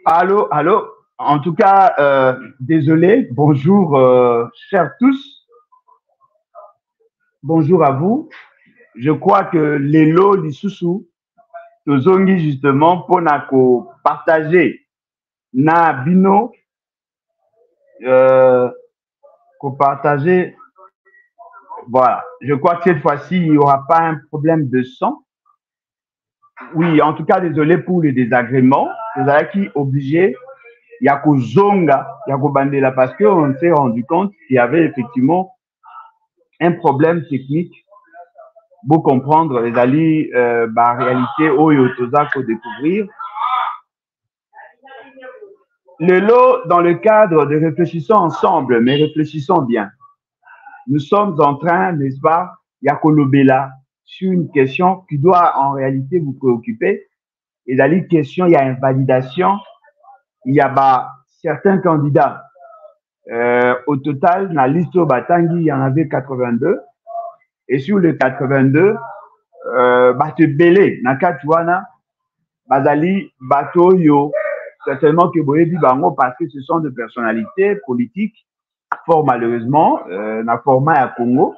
Allô, allô. En tout cas, désolé. Bonjour, chers tous. Bonjour à vous. Je crois que Lelo Lisusu, Tozongi justement, pour partager na bino, partager. Voilà. Je crois que cette fois-ci, il n'y aura pas un problème de son. Oui, en tout cas, désolé pour les désagréments. Vous avez qui obligé. Il y a Zonga, il y a Bandela, parce qu'on s'est rendu compte qu'il y avait effectivement un problème technique pour comprendre les alliés, réalité, où il faut découvrir. Le lot, dans le cadre de réfléchissons ensemble, mais réfléchissons bien. Nous sommes en train, n'est-ce pas, Yakolobela, sur une question qui doit en réalité vous préoccuper. Et dans les questions, il y a invalidation, il y a certains candidats. Au total, dans la liste au Batangi, il y en avait 82. Et sur les 82, te belé, na Katuana, Bazali, Batoyo, certainement que Boyebi Bango, parce que ce sont des personnalités politiques, fort malheureusement, na format à Congo.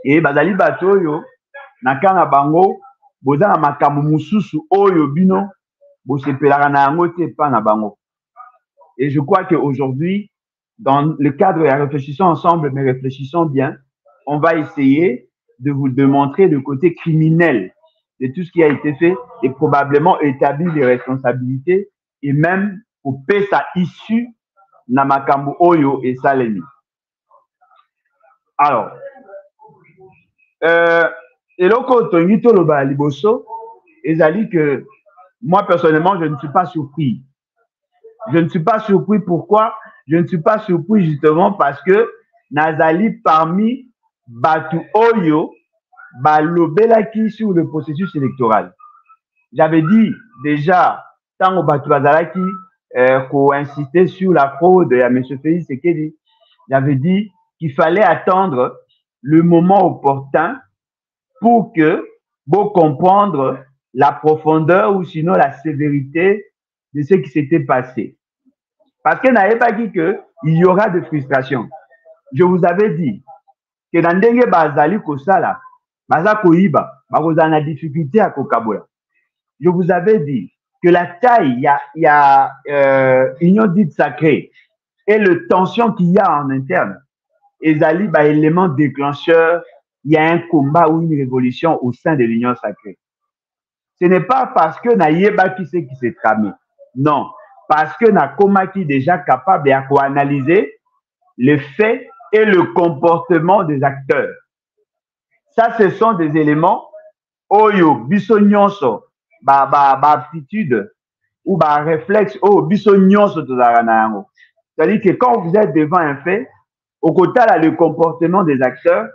Et Bazali Batoyo, na Kana Bango, Bozana Makamu Mususu, Oyo Bino, Bosepelaka na Yango te pa na Bango. Et je crois qu'aujourd'hui, dans le cadre de réfléchissons ensemble, mais réfléchissons bien, on va essayer de vous démontrer le côté criminel de tout ce qui a été fait et probablement établir les responsabilités et même pour payer sa issue na makambo oyo et salemi. Alors, eloko tongi toloba liboso, ezali que moi personnellement je ne suis pas surpris. Je ne suis pas surpris. Pourquoi? Je ne suis pas surpris justement parce que Nazali parmi Batu Oyo balobelaki sur le processus électoral. J'avais dit déjà, tant au Batu Azalaki, qu'on insistait sur la fraude à M. Félix Sekedi, j'avais dit qu'il fallait attendre le moment opportun pour que vous comprendre la profondeur ou sinon la sévérité de ce qui s'était passé. Parce que n'avez pas dit qu'il y aura de frustration. Je vous avais dit que dans Ndenge Bazali Kosala, Baza Koiba, Bazana difficulté à Kokabola. Je vous avais dit que la taille, il y a union dite sacrée et le tension qu'il y a en interne, Ezali, élément déclencheur, il y a un combat ou une révolution au sein de l'union sacrée. Ce n'est pas parce que Naïeba qui sait qui s'est tramé. Non. Parce que Nakoma qui est déjà capable d'analyser les faits et le comportement des acteurs. Ça, ce sont des éléments oyo bisonyonso aptitude ou réflexe oh bisonyonso tozaranayango. C'est-à-dire que quand vous êtes devant un fait, au côté là le comportement des acteurs,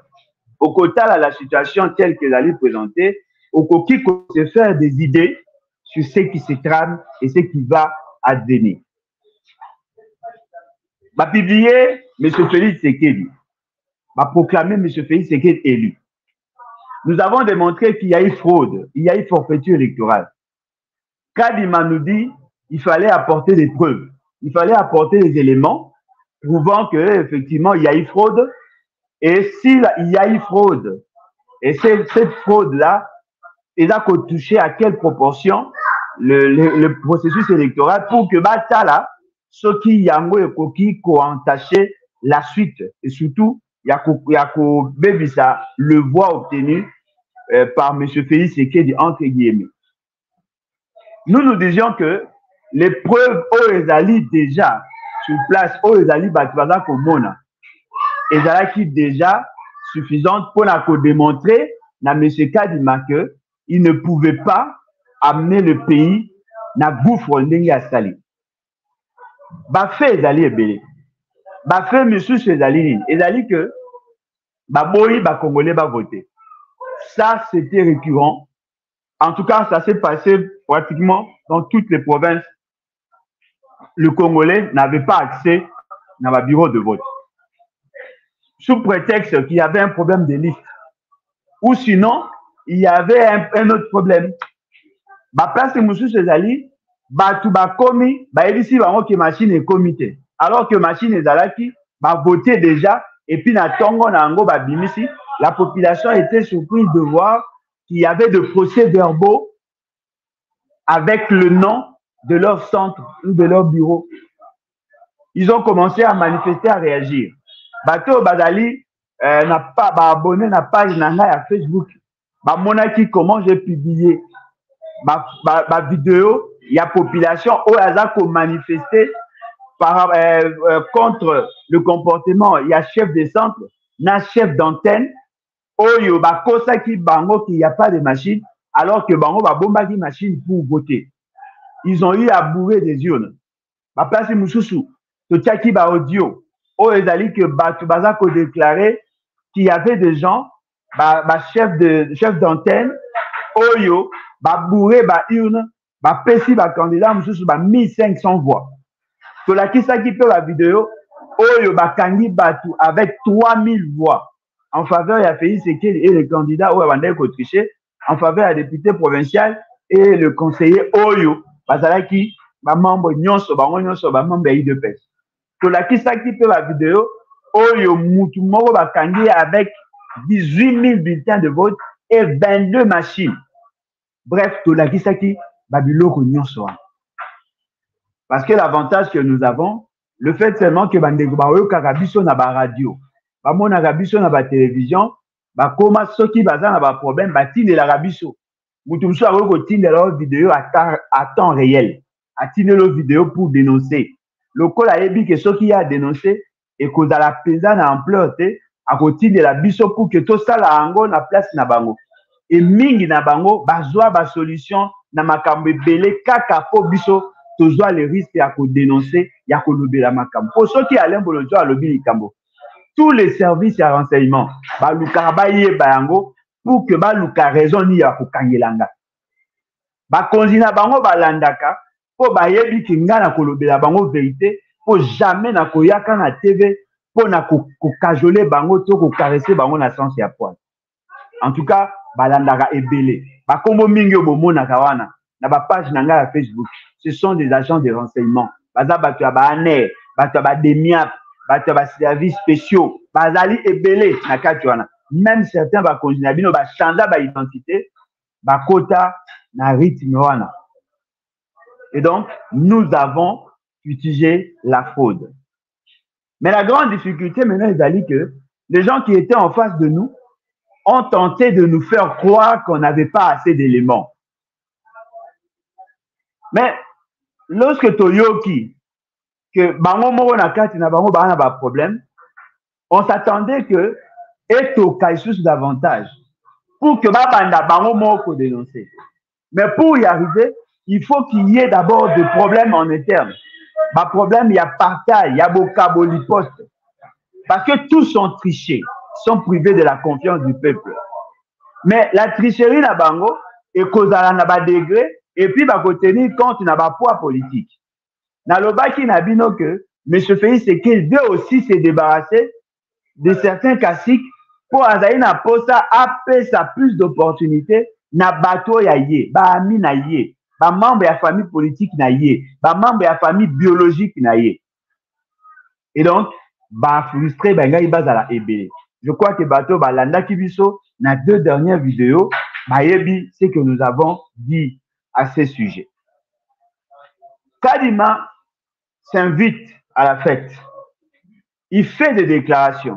au côté là la situation telle qu'elle allait présenter, au côté se faire des idées sur ce qui se trame et ce qui va advenir. Publier M. Félix Sekedi, proclamer M. Félix Sekedi élu. Nous avons démontré qu'il y a eu fraude, il y a eu forfaiture électorale. Kadima nous dit qu'il fallait apporter des preuves, il fallait apporter des éléments prouvant qu'effectivement il y a eu fraude. Et s'il y a eu fraude, et cette fraude-là, il a touché à quelle proportion le processus électoral pour que Batala, ceux qui yango et koki ko entaché la suite et surtout yako bebisa le voix obtenu par M. Félix Sekedi entre guillemets. Nous disions que les preuves Ezali déjà sur place Ezali Batwaza Komona Ezali déjà suffisante pour démontrer na M. Kadima que il ne pouvait pas amener le pays na gouffre ndenge ya sali. Fait ezali ebele. Fait monsieur ezali que boyi Congolais voter. Ça c'était récurrent. En tout cas, ça s'est passé pratiquement dans toutes les provinces. Le Congolais n'avait pas accès à un bureau de vote. Sous prétexte qu'il y avait un problème de liste ou sinon, il y avait un autre problème. Ba place Moussou Sezali, Batu Bakomi, ici, que machine est comité. Alors que machine est Zalaki, voté déjà, et puis na Tongo Nango Babimisi, la population était surprise de voir qu'il y avait de procès-verbaux avec le nom de leur centre ou de leur bureau. Ils ont commencé à manifester, à réagir. Bato Badali n'a pas abonné la page à Facebook. Monaki, comment j'ai publié ma vidéo, il y a population où elle a manifesté contre le comportement. Il y a chef de centre, na chef d'antenne, oyo bakosa ki bango qu'il n'y a pas de machine, alors que bango bomba qui machine pour voter. Ils ont eu à bourrer des urnes. Ma place Moussoussou, to tchaki ba audio, o ezali que batu bazako déclaré qu'il y avait des gens, chef d'antenne, oyo bourré ba urne, pesi ba candidat Moussoussou 1500 voix. To la qui ça qui peut la vidéo, oyo kangi batu avec 3000 voix. En faveur, il y a Félix Sekeli et le candidat triché, en faveur du député provincial et le conseiller Oyo, qui membre membre IDPS. To la qui ça qui peut la vidéo, Oyo Moutoumoro Bakangi avec 18 000 bulletins de vote et 22 machines. Bref, to la qui ça qui Babiloko Nyonso. Parce que l'avantage que nous avons, le fait seulement que Bandego Baoyo Karabiso na ba radio. Bamona rabiso na ba télévision, koma soki baza na ba problème, tinde la rabiso. Mutumso a ko tinde leur vidéo à temps réel. A tinde leur vidéo pour dénoncer. Le col a ebi que soki a dénoncé et que dans la pesa na ampleur te, a ko tinde la biso pour que to sala ango na place na bango. Et mingi na bango bazwa ba solution na makambo belé kaka po biso tozwa le risque ya ko dénoncer, ya ko lobela makambo. Po soki Alain Bolonjo a lobi likambo. Tous les services à renseignement, pour que baluka raison ni ya kukangelanga. Konzina bango balandaka, pour bayebi kinga na kolobela bango vérité, pour jamais na koyaka na TV, pour na kajole bango to ko caresser bango na sens ya poil. En tout cas, balandaka ebele. Kombo mingi bomona kawana na ba page nanga ya Facebook. Ce sont des agents de renseignement. Baza batu ya baner, batu ya bademiap, batu ya services spéciaux, bazali ebele na katuana. Même certains va continuer bino ba changer ba identité, ba kota na rythme wana. Et donc nous avons utilisé la fraude. Mais la grande difficulté maintenant est que les gens qui étaient en face de nous ont tenté de nous faire croire qu'on n'avait pas assez d'éléments. Mais lorsque Toyoki que bango moko na kati na bango ba na ba problème, on s'attendait que eto kaisous davantage pour que banda bango moko dénoncer. Mais pour y arriver, il faut qu'il y ait d'abord des problèmes en interne. Ba problème, il y a partage, il y a bokaboli poste. Parce que tous sont trichés, sont privés de la confiance du peuple. Mais la tricherie na bango et kozala na ba degré et puis ba ko tenir compte na ba poids politique. Nalobaki na bino que M. Félix Sekeli veut aussi se débarrasser de certains caciques pour azaï na posa apé sa plus d'opportunités na bato ya ye, ba ami na ye, ba membre ya famille politique na ye, ba membre ya famille biologique na ye. Et donc, ba frustré bengai bazala ebele. Je crois que bato ba landa kibiso na 2 dernières vidéos, ba yebi ce que nous avons dit à ce sujet. Kadima s'invite à la fête. Il fait des déclarations.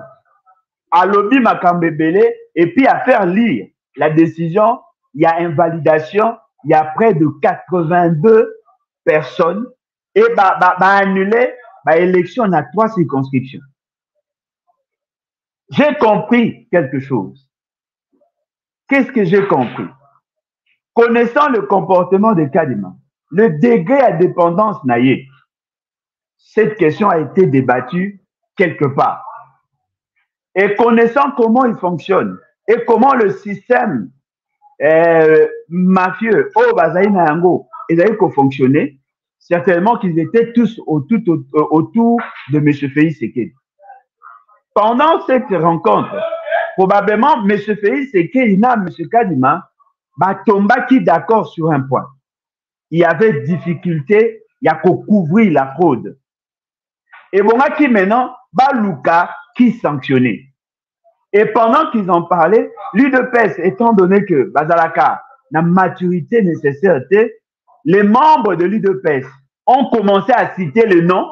À lobby Makambebele et puis à faire lire la décision. Il y a invalidation. Il y a près de 82 personnes et annuler l'élection dans 3 circonscriptions. J'ai compris quelque chose. Qu'est-ce que j'ai compris? Connaissant le comportement de Kadima, le degré à dépendance naïe, cette question a été débattue quelque part. Et connaissant comment il fonctionne et comment le système mafieux au Bazaï Nayango il fonctionné, certainement qu'ils étaient tous autour de M. Félix Sekeli. Pendant cette rencontre, probablement, M. Félix Tshisekedi na M. Kadima, qui d'accord sur un point. Il y avait difficulté, il y a qu'à couvrir la fraude. Et bon, qui maintenant, Luka qui sanctionnait. Et pendant qu'ils en parlaient, l'UDPS, étant donné que Bazalaka, la maturité nécessaire, les membres de l'UDPS ont commencé à citer les noms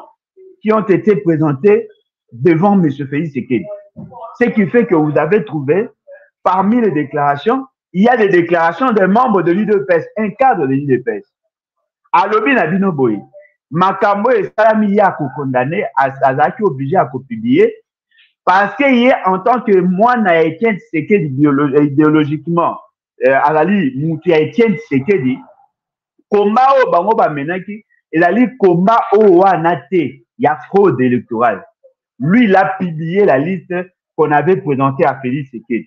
qui ont été présentés devant M. Félix Tshisekedi. Ce qui fait que vous avez trouvé, parmi les déclarations, il y a des déclarations des membres de l'UDPS, un cadre de l'UDPS. Alobi Nabino Boy, Makambo et Salami Yako condamné, Azaki obligé à publier, parce qu'il est en tant que moi, Naïtien Tshisekedi idéologiquement, Azali Moutia Etienne Tshisekedi, combat au Bango Bamenaki, il a dit combat au Wanate, il y a fraude électorale. Lui, il a publié la liste qu'on avait présentée à Félix Tshisekedi.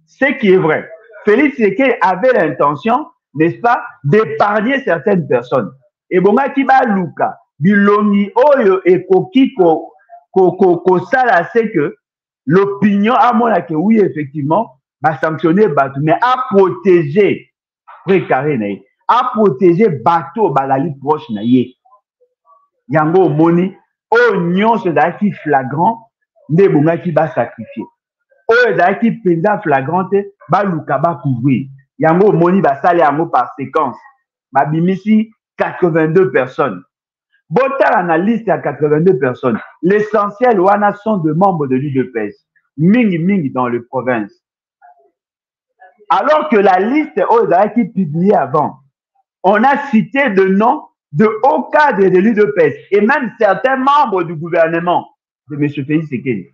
Ce qui est vrai, Félix Tshisekedi avait l'intention, n'est-ce pas, d'épargner certaines personnes. Et bon, Kiba Luka, Bilongi, Oyo et Koki, c'est que l'opinion a montré que oui, effectivement, va sanctionner Batou, mais à protéger, précaré, à protéger Batou, Balali proche, naïe. Yango Moni, Oignon, c'est d'ailleurs qui flagrant, ne bonga qui va sacrifier. Oyo qui pendant flagrante, Luka va couvrir. Yango Moni va saler yango par séquence. Babimisi 82 personnes. Botal analyste à 82 personnes. L'essentiel wana sont de membres de l'UDPS. Mingi dans les provinces. Alors que la liste Oyo qui publiée avant, on a cité de noms de hauts cadres de l'UDPS et même certains membres du gouvernement de M. Félix Tshisekedi.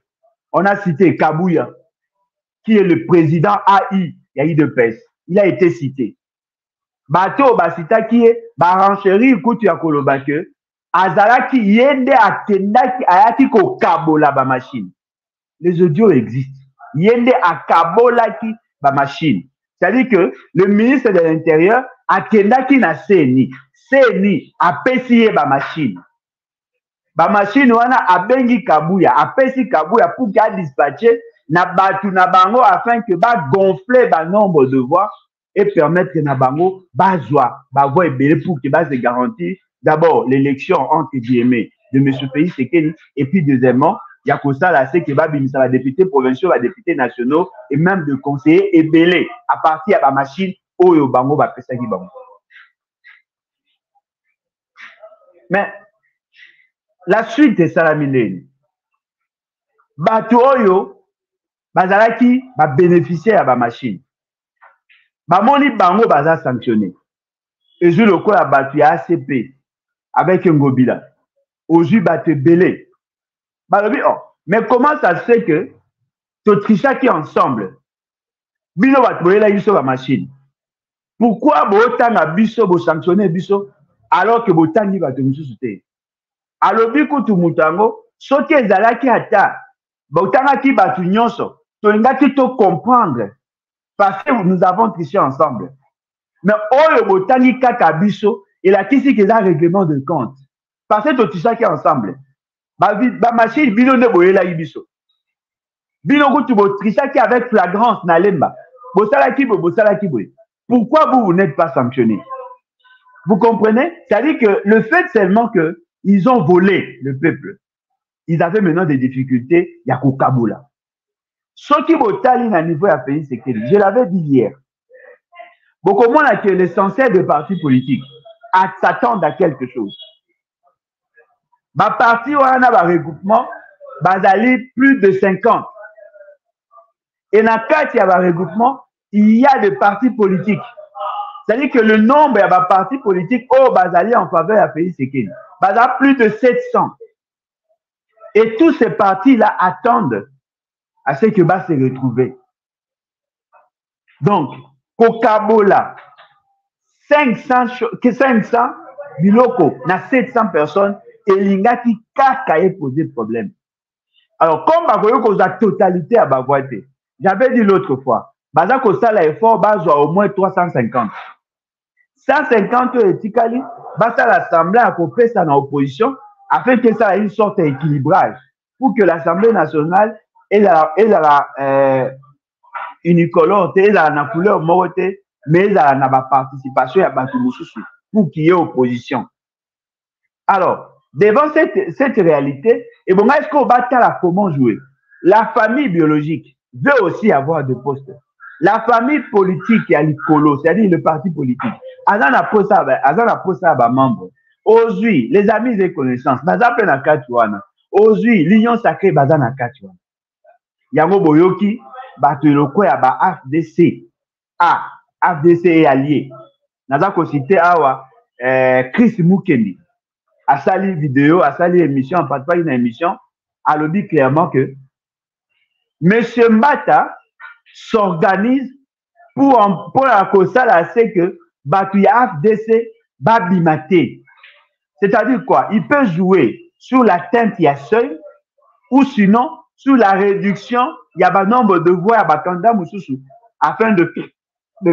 On a cité Kabouya, qui est le président AI de l'UDPS. Il a été cité. Bato Basita qui est Barancherie Koutu Yakolobake, Azalaki Yende Akendaki Ayaki Ko Kabola ba machine. Les audios existent. Yende Akabolaki ba machine. C'est-à-dire que le ministre de l'Intérieur Akendaki na Seni. Seni apesiye ba machine. Ba machine wana abengi Kabuya, apesi Kabuya pour qu'il dispatche na batu na bango afin que ba gonfler ba nombre de voix et permettre que na bango ba joie, ba voix ebele pour que ba se garantir d'abord l'élection entre guillemets de M. Félix Tshisekedi et puis deuxièmement, il y a que ça là, c'est que ba bimisa ba député provinciaux, ba député nationaux et même de conseillers ebele à partir de ba machine oyo bango ba pesaki bango. Mais la suite est ça la milène. Bato oyo bazalaki ba bénéficier à ba machine. Ba moni bango baza sanctionné. Et je le crois à batu ya ACP avec Ngobila. Aujourd'hui bate belé. Balobi oh, mais comment ça se fait que Totricha qui ensemble bino batu boyela biso ba machine. Pourquoi botanga biso bo sanctionner biso alors que botangi batu mususu te? Alobi kutu mutango soki ezalaki ata botangaki batu nyonso tolingaki to comprendre parce que nous avons triché ensemble. Mais oyo botangi kaka biso elakisi que ça règlement de compte parce que totrichaki ensemble. Ba machine bino ne boyela biso. Bino kutu botrichaki avec flagrance na lemba. Bosalaki boye. Pourquoi vous n'êtes pas sanctionné? Vous comprenez? C'est-à-dire que le fait seulement qu'ils ont volé le peuple, ils avaient maintenant des difficultés, il y a Kokaboula. Ce qui est à niveau à pays, c'est que, je l'avais dit hier, beaucoup moins que l'essentiel des partis politiques s'attendent à quelque chose. Ma parti, on a un regroupement, basali plus de 50. Et dans le cas il y a un regroupement, il y a des partis politiques. C'est-à-dire que le nombre de partis politiques au Bazali en faveur du pays, c'est qu'il y a plus de 700. Et tous ces partis-là attendent à ce que va se retrouver. Donc, Kokabola, 500 biloko, na 700 personnes, et l'ingati kaka est posé problème. Alors, comme la totalité à Bavoité, j'avais dit l'autre fois, Baza Kosala effort, Baza au moins 350. 150 etikali, basta l'Assemblée a coupé ça dans l'opposition afin que ça ait une sorte d'équilibrage pour que l'Assemblée nationale ezala unicolore te, ezala na couleur moko te, mais ezala na ba participation ya bato mosusu pour qu'il y ait opposition. Alors, devant cette réalité, et bon, est-ce qu'on va tala comment jouer? La famille biologique veut aussi avoir des postes. La famille politique à l'icolo, c'est-à-dire le parti politique, azana posa ba membre. Aujourd'hui, les amis et connaissances, bazape na katuana. Aujourd'hui, l'union sacrée bazana katuana. Yango boyoki, bato eloko ya ba AFDC. Ah, AFDC est allié. Naza ko citer awa Chris Mukendi. A sali vidéo, a sali émission, en partie une émission, a le dit clairement que Monsieur Mbata s'organise pour la cause là, c'est que Batu AFDC va bimater. C'est-à-dire quoi? Il peut jouer sur l'atteinte il y a seuil ou sinon sur la réduction, il y a un nombre de voix à Bakanda Moussoussou afin de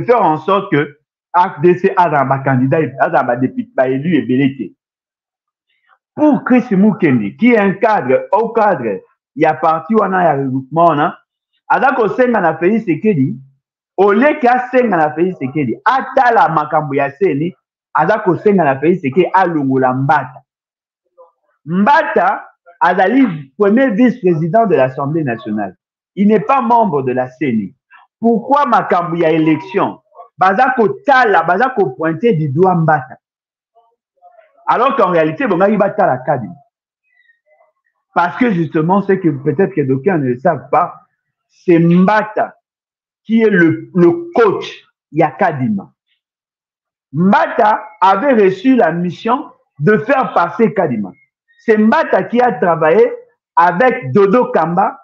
faire en sorte que AFDC a dans ma candidat, a dans ma député, élu et bellété. Pour Chris Mukendi, qui est un cadre, au cadre, il y a parti où on a un regroupement, alors qu'on sait qu'on a fait ce qu'il dit, au lieu qu'il y a 5 ans fait ce qu'il dit, à la makambo ya seni, alors qu'on sait qu'on a fait ce qu'il a l'ongola Mbata. Mbata, Azali, premier vice-président de l'Assemblée nationale. Il n'est pas membre de la CENI. Pourquoi makambo ya élection? Bazako tala, bazako pointer du doigt Mbata. Alors qu'en réalité, bon, il va la Kadima. Parce que justement, c'est que peut-être que d'aucuns ne le savent pas, c'est Mbata qui est le coach Yakadima. Mbata avait reçu la mission de faire passer Kadima. C'est Mbata qui a travaillé avec Dodo Kamba,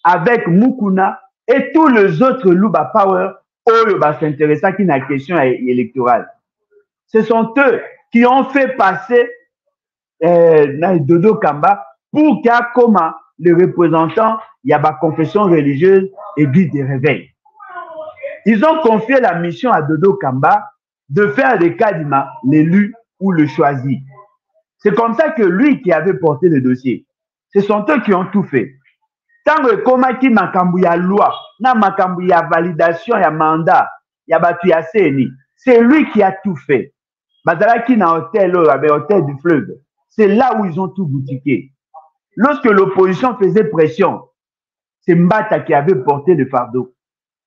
avec Mukuna et tous les autres Luba Power où s'intéressant qui n'a question électorale. Ce sont eux qui ont fait passer Dodo Kamba pour qu'il y ait comme le représentant, il y a ma confession religieuse et guide des réveils. Ils ont confié la mission à Dodo Kamba de faire de Kadima l'élu ou le choisi. C'est comme ça que lui qui avait porté le dossier, ce sont eux qui ont tout fait. Tant que Komaki Makambu ya loi, na Makambu ya validation, ya mandat, ya batu ya CENI, c'est lui qui a tout fait. Bazalaki na hôtel, hôtel du fleuve, c'est là où ils ont tout boutiqué. Lorsque l'opposition faisait pression, c'est Mbata qui avait porté le fardeau.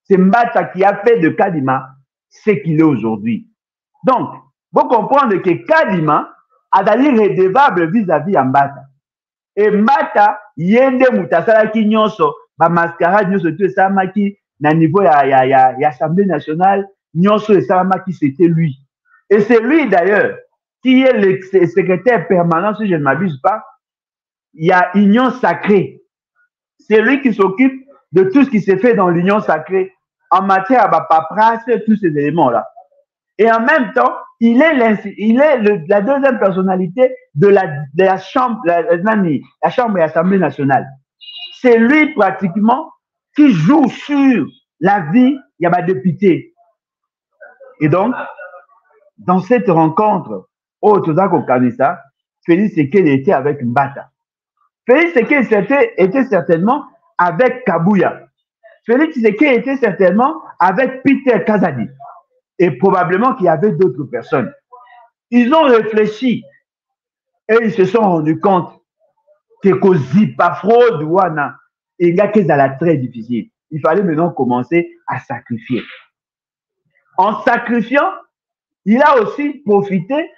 C'est Mbata qui a fait de Kadima ce qu'il est aujourd'hui. Donc, vous comprenez que Kadima a d'aller redevable vis-à-vis à Mbata. Et Mbata, yende mutasala ki nyonso, ba mascarade nyonso tout samaki na niveau ya Assemblée nationale, nyonso samaki c'était lui. Et c'est lui d'ailleurs qui est le secrétaire permanent, si je ne m'abuse pas, il y a Union Sacrée. C'est lui qui s'occupe de tout ce qui se fait dans l'Union Sacrée en matière de paperasse, tous ces éléments-là. Et en même temps, il est la deuxième personnalité de la Chambre, la Chambre et l'Assemblée nationale. C'est lui pratiquement qui joue sur la vie, il y a ma députée. Et donc, dans cette rencontre, au Tozako Kanisa, Félix Sekele était avec Mbata. Félix Sekele était certainement avec Kabouya. Félix Sekele était certainement avec Peter Kazadi. Et probablement qu'il y avait d'autres personnes. Ils ont réfléchi et ils se sont rendus compte que Zipa fraude wana et très difficile. Il fallait maintenant commencer à sacrifier. En sacrifiant, il a aussi profité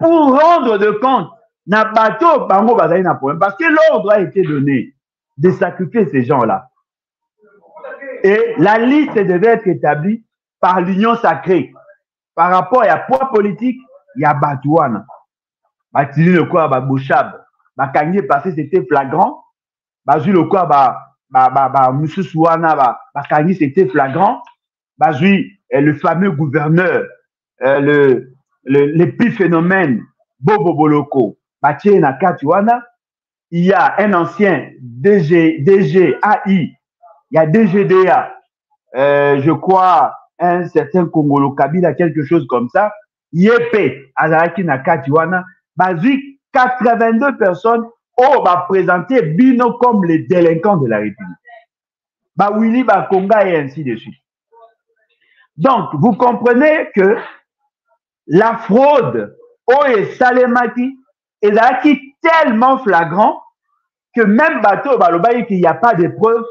pour rendre de compte na bateau bango bazali na problème parce que l'ordre a été donné de sacrifier ces gens-là. Et la liste devait être établie par l'union sacrée. Par rapport à poids politique, il y a Batouana. Batili le quoi, Bouchab. Bakangi passé, c'était flagrant. Bazu le quoi, Moussouana, Bakangi, c'était flagrant. Bazu, le fameux gouverneur, l'épiphénomène, Bobo Boloko, Batie Nakatuana. Il y a un ancien DGAI, il y a DGDA, je crois, un certain Congolo Kabila, quelque chose comme ça, Yepé, Azaraki Nakatiwana, Bazik, 82 personnes on va présenter Bino comme les délinquants de la République. Bah Willy Bakonga et ainsi de suite. Donc, vous comprenez que la fraude au Salemaki est tellement flagrant que même bateau balobayi qu'il n'y a pas de preuves,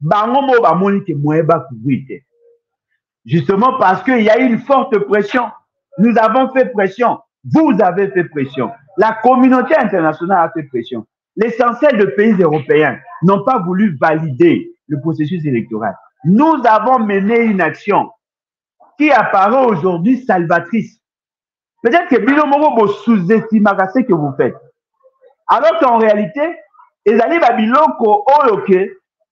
bangomo bamoni ke moeba kubrite. Justement parce qu'il y a une forte pression. Nous avons fait pression. Vous avez fait pression. La communauté internationale a fait pression. L'essentiel des pays européens n'ont pas voulu valider le processus électoral. Nous avons mené une action qui apparaît aujourd'hui salvatrice. Peut-être que Bilo Moro vous sous-estimez ce que vous faites. Alors qu'en réalité, ils allaient à Biloko,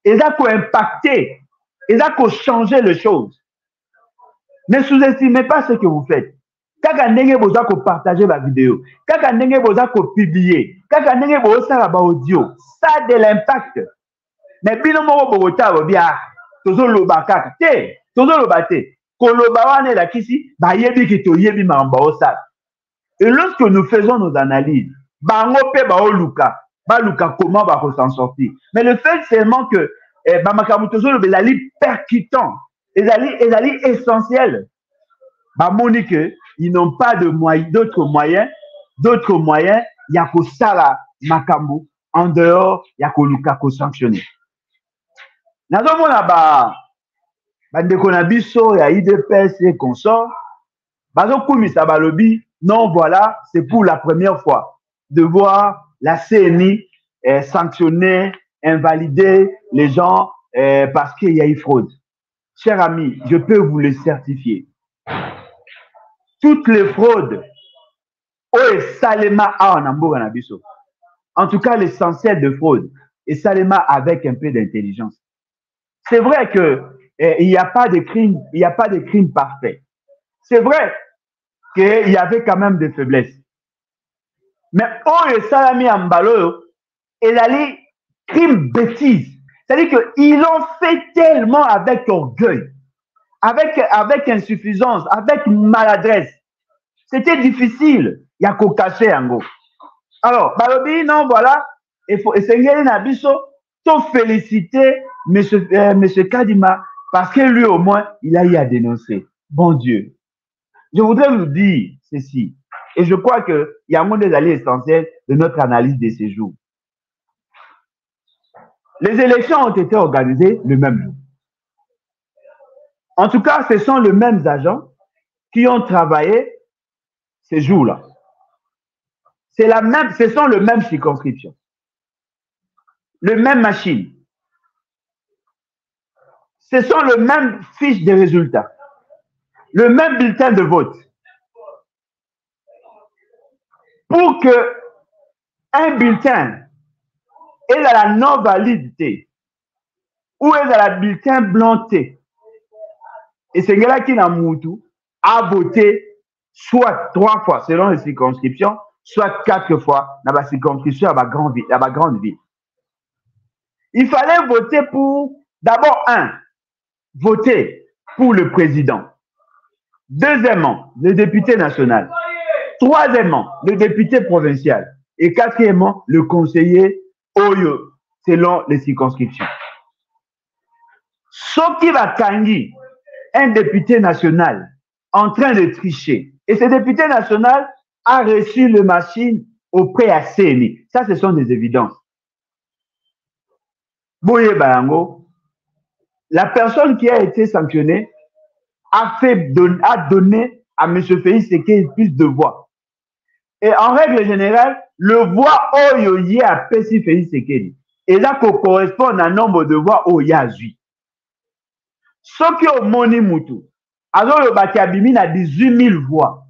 ils ont impacté, ils ont changé les choses. Ne sous-estimez pas ce que vous faites. Kaka ndenge boza ko partager la vidéo, kaka ndenge boza ko publier, kaka ndenge boza la audio, ça a de l'impact. Mais bino moko bogota bobia, tozo loba kaka te, tozo loba te. Koloba wane la kisi, ba yebi ki to yebi mamba osa. Et lorsque nous faisons nos analyses, bango pe ba oluka, ba luka comment va s'en sortir. Mais le fait seulement que ba makamu tozo loba la li percutant. Ils allaient essentiels. Bah, Monique, ils n'ont pas de moyens, d'autres moyens, il y a que ça là, Makambu, en dehors, il y a que Luka ko sanctionner. Nazo mona ba ndeko na biso ya IDPS et consorts, bazo kumisa balobi, non voilà, c'est pour la première fois de voir la CNI sanctionner, invalider les gens parce qu'il y a eu fraude. Chers amis, je peux vous le certifier. Toutes les fraudes, en tout cas l'essentiel de fraude, et Salema avec un peu d'intelligence. C'est vrai que il n'y a pas de crime, il n'y a pas de crime parfait. C'est vrai qu'il y avait quand même des faiblesses. Mais Salami Ambalo, il allait crime bêtise. C'est-à-dire qu'ils l'ont fait tellement avec orgueil, avec insuffisance, avec maladresse. C'était difficile. Il y a qu'au cacher en gros. Alors, Balobi, non, voilà. Et c'est Nabiso, faut féliciter M. Kadima parce que lui, au moins, il a eu à dénoncer. Bon Dieu. Je voudrais vous dire ceci. Et je crois qu'il y a un des alliés essentiels de notre analyse de ces jours. Les élections ont été organisées le même jour. En tout cas, ce sont les mêmes agents qui ont travaillé ces jours-là. Ce sont les mêmes circonscriptions, les mêmes machines. Ce sont les mêmes fiches de résultats, le même bulletin de vote. Pour que un bulletin ait la non-validité ou ait la bulletin blanc-té, et c'est là qui n'a moutou a voté soit 3 fois selon les circonscriptions, soit 4 fois dans la circonscription à ma grande ville. Il fallait voter pour, d'abord, voter pour le président. Deuxièmement, le député national. Troisièmement, le député provincial. Et quatrièmement, le conseiller Oyo, selon les circonscriptions. Soki Bakangi, un député national, en train de tricher. Et ce député national a reçu le machine auprès à CNI. Ça, ce sont des évidences. Boye Bayango, la personne qui a été sanctionnée a donné à M. Félix Sekedi plus de voix. Et en règle générale, le voix Oyoye a Pessi Félix Sekedi. Et là, qu'on correspond à un nombre de voix Oyazui. Ce qui est au Moni Moutou, alors le Baki Abimi a 18 000 voix.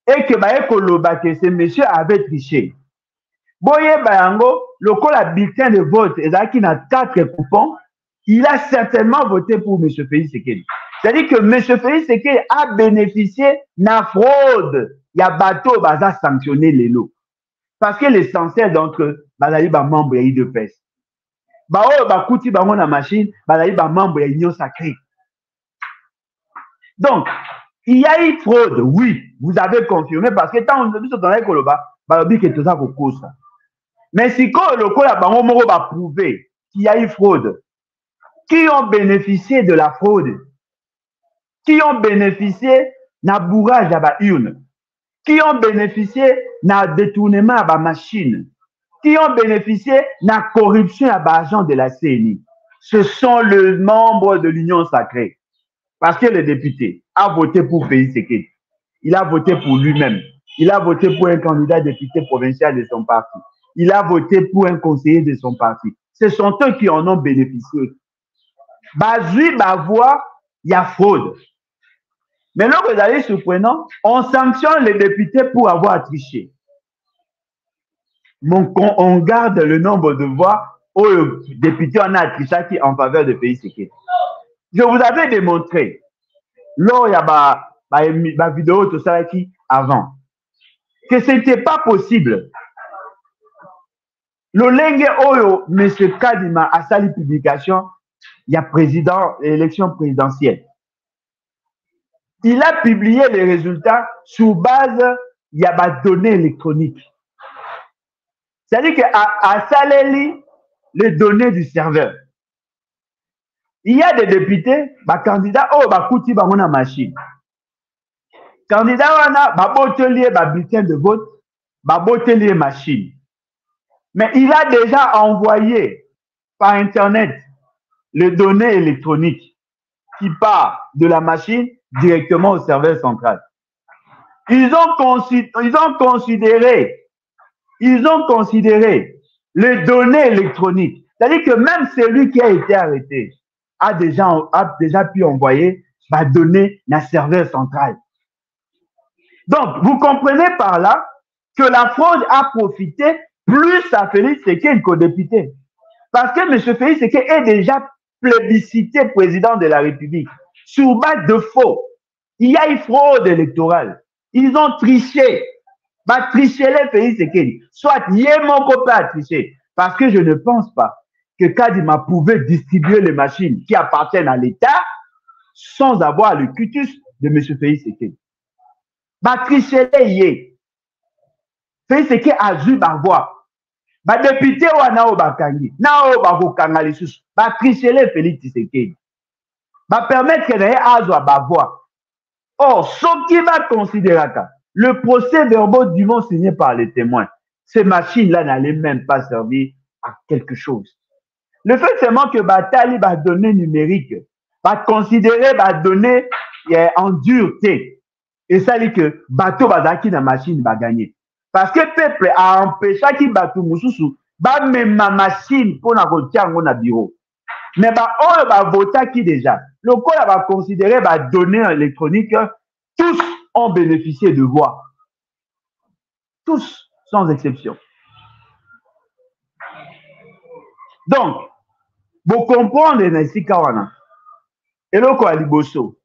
Et que le Baki, ce monsieur avait triché. Boye Bayango, le col a bulletin de vote, et là, qui a 4 coupons, il a certainement voté pour M. Félix Sekedi. C'est-à-dire que M. Félix Sekedi a bénéficié de la fraude. Il y a bateau qui a sanctionné les lots. Parce que l'essentiel d'entre eux, ils sont membres de l'IDPS. Ils sont la machine, ils sont membres de l'Union sacrée. Donc, il y a eu fraude, oui, vous avez confirmé, parce que tant que vous êtes dans les Koloba, vous avez dit que tout ça vous cause. Mais si quand le coup va prouver qu'il y a eu fraude, qui ont bénéficié de la fraude, qui ont bénéficié na bourrage à la urne, qui ont bénéficié na détournement à la machine, qui ont bénéficié na corruption à l'agent de la CNI. Ce sont les membres de l'Union sacrée. Parce que le député a voté pour Félix Tshisekedi. Il a voté pour lui-même. Il a voté pour un candidat député provincial de son parti. Il a voté pour un conseiller de son parti. Ce sont eux qui en ont bénéficié. Bazui, voix, il y a fraude. Mais là, vous allez surprenant, on sanctionne les députés pour avoir triché. On garde le nombre de voix où le député en a triché en faveur de Félix Tshisekedi. Je vous avais démontré, lors il y a ma vidéo tout ça qui avant, que ce n'était pas possible. Le lengue oyo, M. Kadima a sali publication, il y a élection présidentielle. Il a publié les résultats sur base, il y a des données électroniques. C'est-à-dire qu'à Saleli, les données du serveur. Il y a des députés, candidats, kouti na machine. Candidat wana, botelier, bulletin de vote, botelier machine. Mais il a déjà envoyé par Internet les données électroniques qui partent de la machine directement au serveur central. Ils ont considéré les données électroniques. C'est-à-dire que même celui qui a été arrêté a déjà pu envoyer des données dans le serveur central. Donc, vous comprenez par là que la fraude a profité plus à Félix Tshisekedi qu'au député. Parce que M. Félix Tshisekedi est déjà plébiscité président de la République sur base de faux. Il y a eu fraude électorale. Ils ont triché. Tricher les Félix Tshisekedi. Soit mon copain a triché. Parce que je ne pense pas que Kadima pouvait distribuer les machines qui appartiennent à l'État sans avoir le cutus de M. Félix Tshisekedi. Tricher les yé. Félix Tshisekedi a joué ma voix. Député wana bakangi na bakokanga lisusu tricher Félix Tshisekedi permettre que azwa voix. Or ce qui va considérer le procès verbaux du monde signé par les témoins, ces machines là n'allaient même pas servir à quelque chose. Le fait seulement que Batali données numériques considérer données en dureté et ça dit que bateau bazaki na machine va gagner. Parce que le peuple a empêché qu'il batou mususu même ma machine pour na kotiango na bureau. Mais vota qui déjà le code va considérer données électroniques, tous ont bénéficié de voix. Tous, sans exception. Donc, vous comprenez ici Kawana et le Liboso,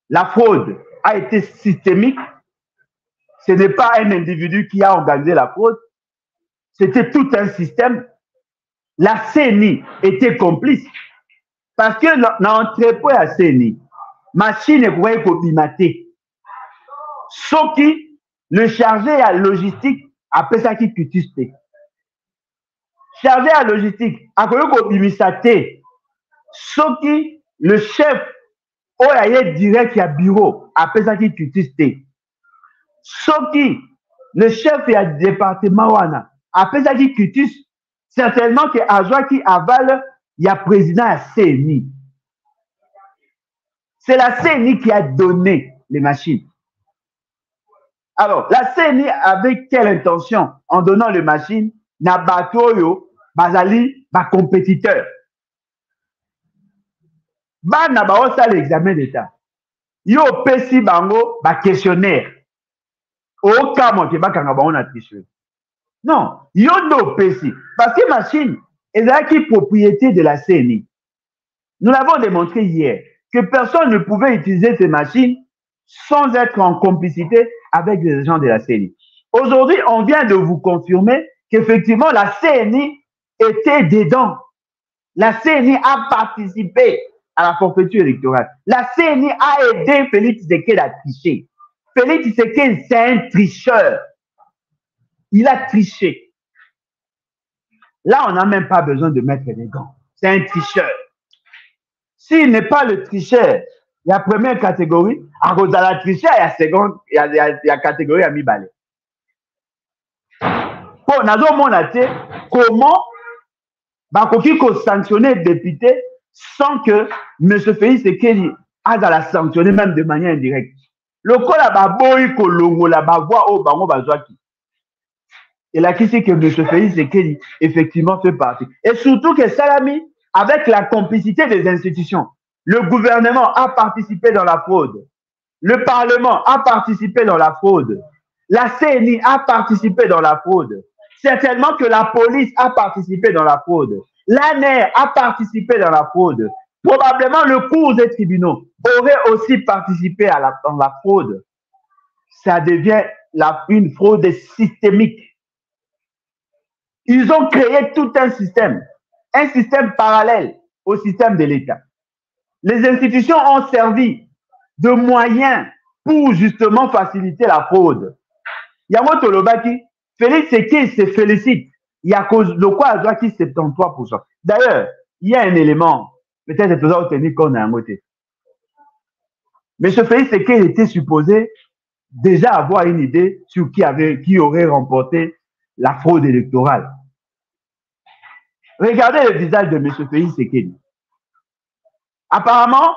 la fraude a été systémique. Ce n'est pas un individu qui a organisé la fraude, c'était tout un système. La CENI était complice. Parce que dans l'entrepôt à CENI, machine est pour être bimaté. Sauf qui, le chargé à logistique, après ça qui cutispe. Chargé à logistique, après ça qui sauf qui, le chef, ou il direct à bureau, après ça qui cutispe. Sauf qui, le chef et à département wana, après ça qui cutispe, certainement que Azwa qui avale, il y a président à CENI. C'est la CENI qui a donné les machines. Alors, la CENI avec quelle intention en donnant les machines, na batoyo, bazali, compétiteur. Na baosa l'examen d'État. Yo pesi bango, questionnaire. Au cas où tu vas triché. Non, yo no pesi. Parce que machine est la propriété de la CENI. Nous l'avons démontré hier que personne ne pouvait utiliser ces machines sans être en complicité avec les agents de la CENI. Aujourd'hui, on vient de vous confirmer qu'effectivement, la CENI était dedans. La CENI a participé à la forfaiture électorale. La CENI a aidé Félix Tshisekedi à tricher. Félix Tshisekedi, c'est un tricheur. Il a triché. Là, on n'a même pas besoin de mettre des gants. C'est un tricheur. S'il n'est pas le tricheur, il y a première catégorie, à cause de la tricheur, il y a seconde, il y a catégorie à mi-balai. Pour comment bakoki ko sanctionner député sans que M. Félix Tshisekedi a la sanctionner même de manière indirecte. Le col a baboy kolongo la bavoie au bango bazwaki. Et là qui c'est que M. Félix Tshisekedi effectivement fait partie. Et surtout que Salami, avec la complicité des institutions, le gouvernement a participé dans la fraude. Le Parlement a participé dans la fraude. La CNI a participé dans la fraude. Certainement que la police a participé dans la fraude. L'ANER a participé dans la fraude. Probablement le cours des tribunaux aurait aussi participé dans la fraude. Ça devient une fraude systémique. Ils ont créé tout un système parallèle au système de l'État. Les institutions ont servi de moyens pour justement faciliter la fraude. Yango Tolobaki, Félix Tshisekedi se félicite. Il y a cause de quoi à qui 73%. D'ailleurs, il y a un élément, peut-être que vous avez obtenu qu'on a un côté. Mais ce Félix Tshisekedi était supposé déjà avoir une idée sur qui aurait remporté la fraude électorale. Regardez le visage de M. Félix Tshisekedi. Apparemment,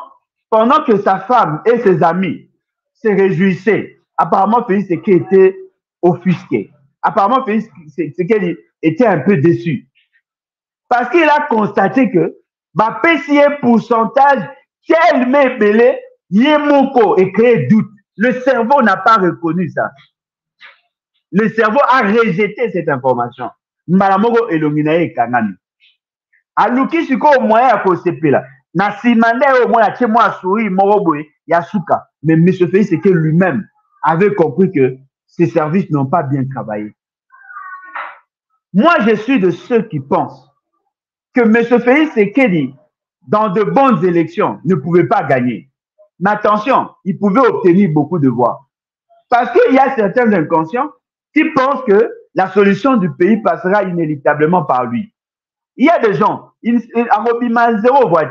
pendant que sa femme et ses amis se réjouissaient, apparemment Félix Tshisekedi était offusqué. Apparemment Félix Tshisekedi était un peu déçu. Parce qu'il a constaté que ma PCA pourcentage tellement belé, Yemoko et créé doute. Le cerveau n'a pas reconnu ça. Le cerveau a rejeté cette information. Malamogo Elonginae Kangani. Aluki siko au moyen à COCP là. Na simande au moins à moi souris moroboé yasuka. Mais M. Félix Tshisekedi lui-même avait compris que ces services n'ont pas bien travaillé. Moi, je suis de ceux qui pensent que M. Félix Tshisekedi, dans de bonnes élections, ne pouvait pas gagner. Mais attention, il pouvait obtenir beaucoup de voix. Parce qu'il y a certains inconscients qui pensent que la solution du pays passera inéluctablement par lui. Il y a des gens, à Robima, 0 voix.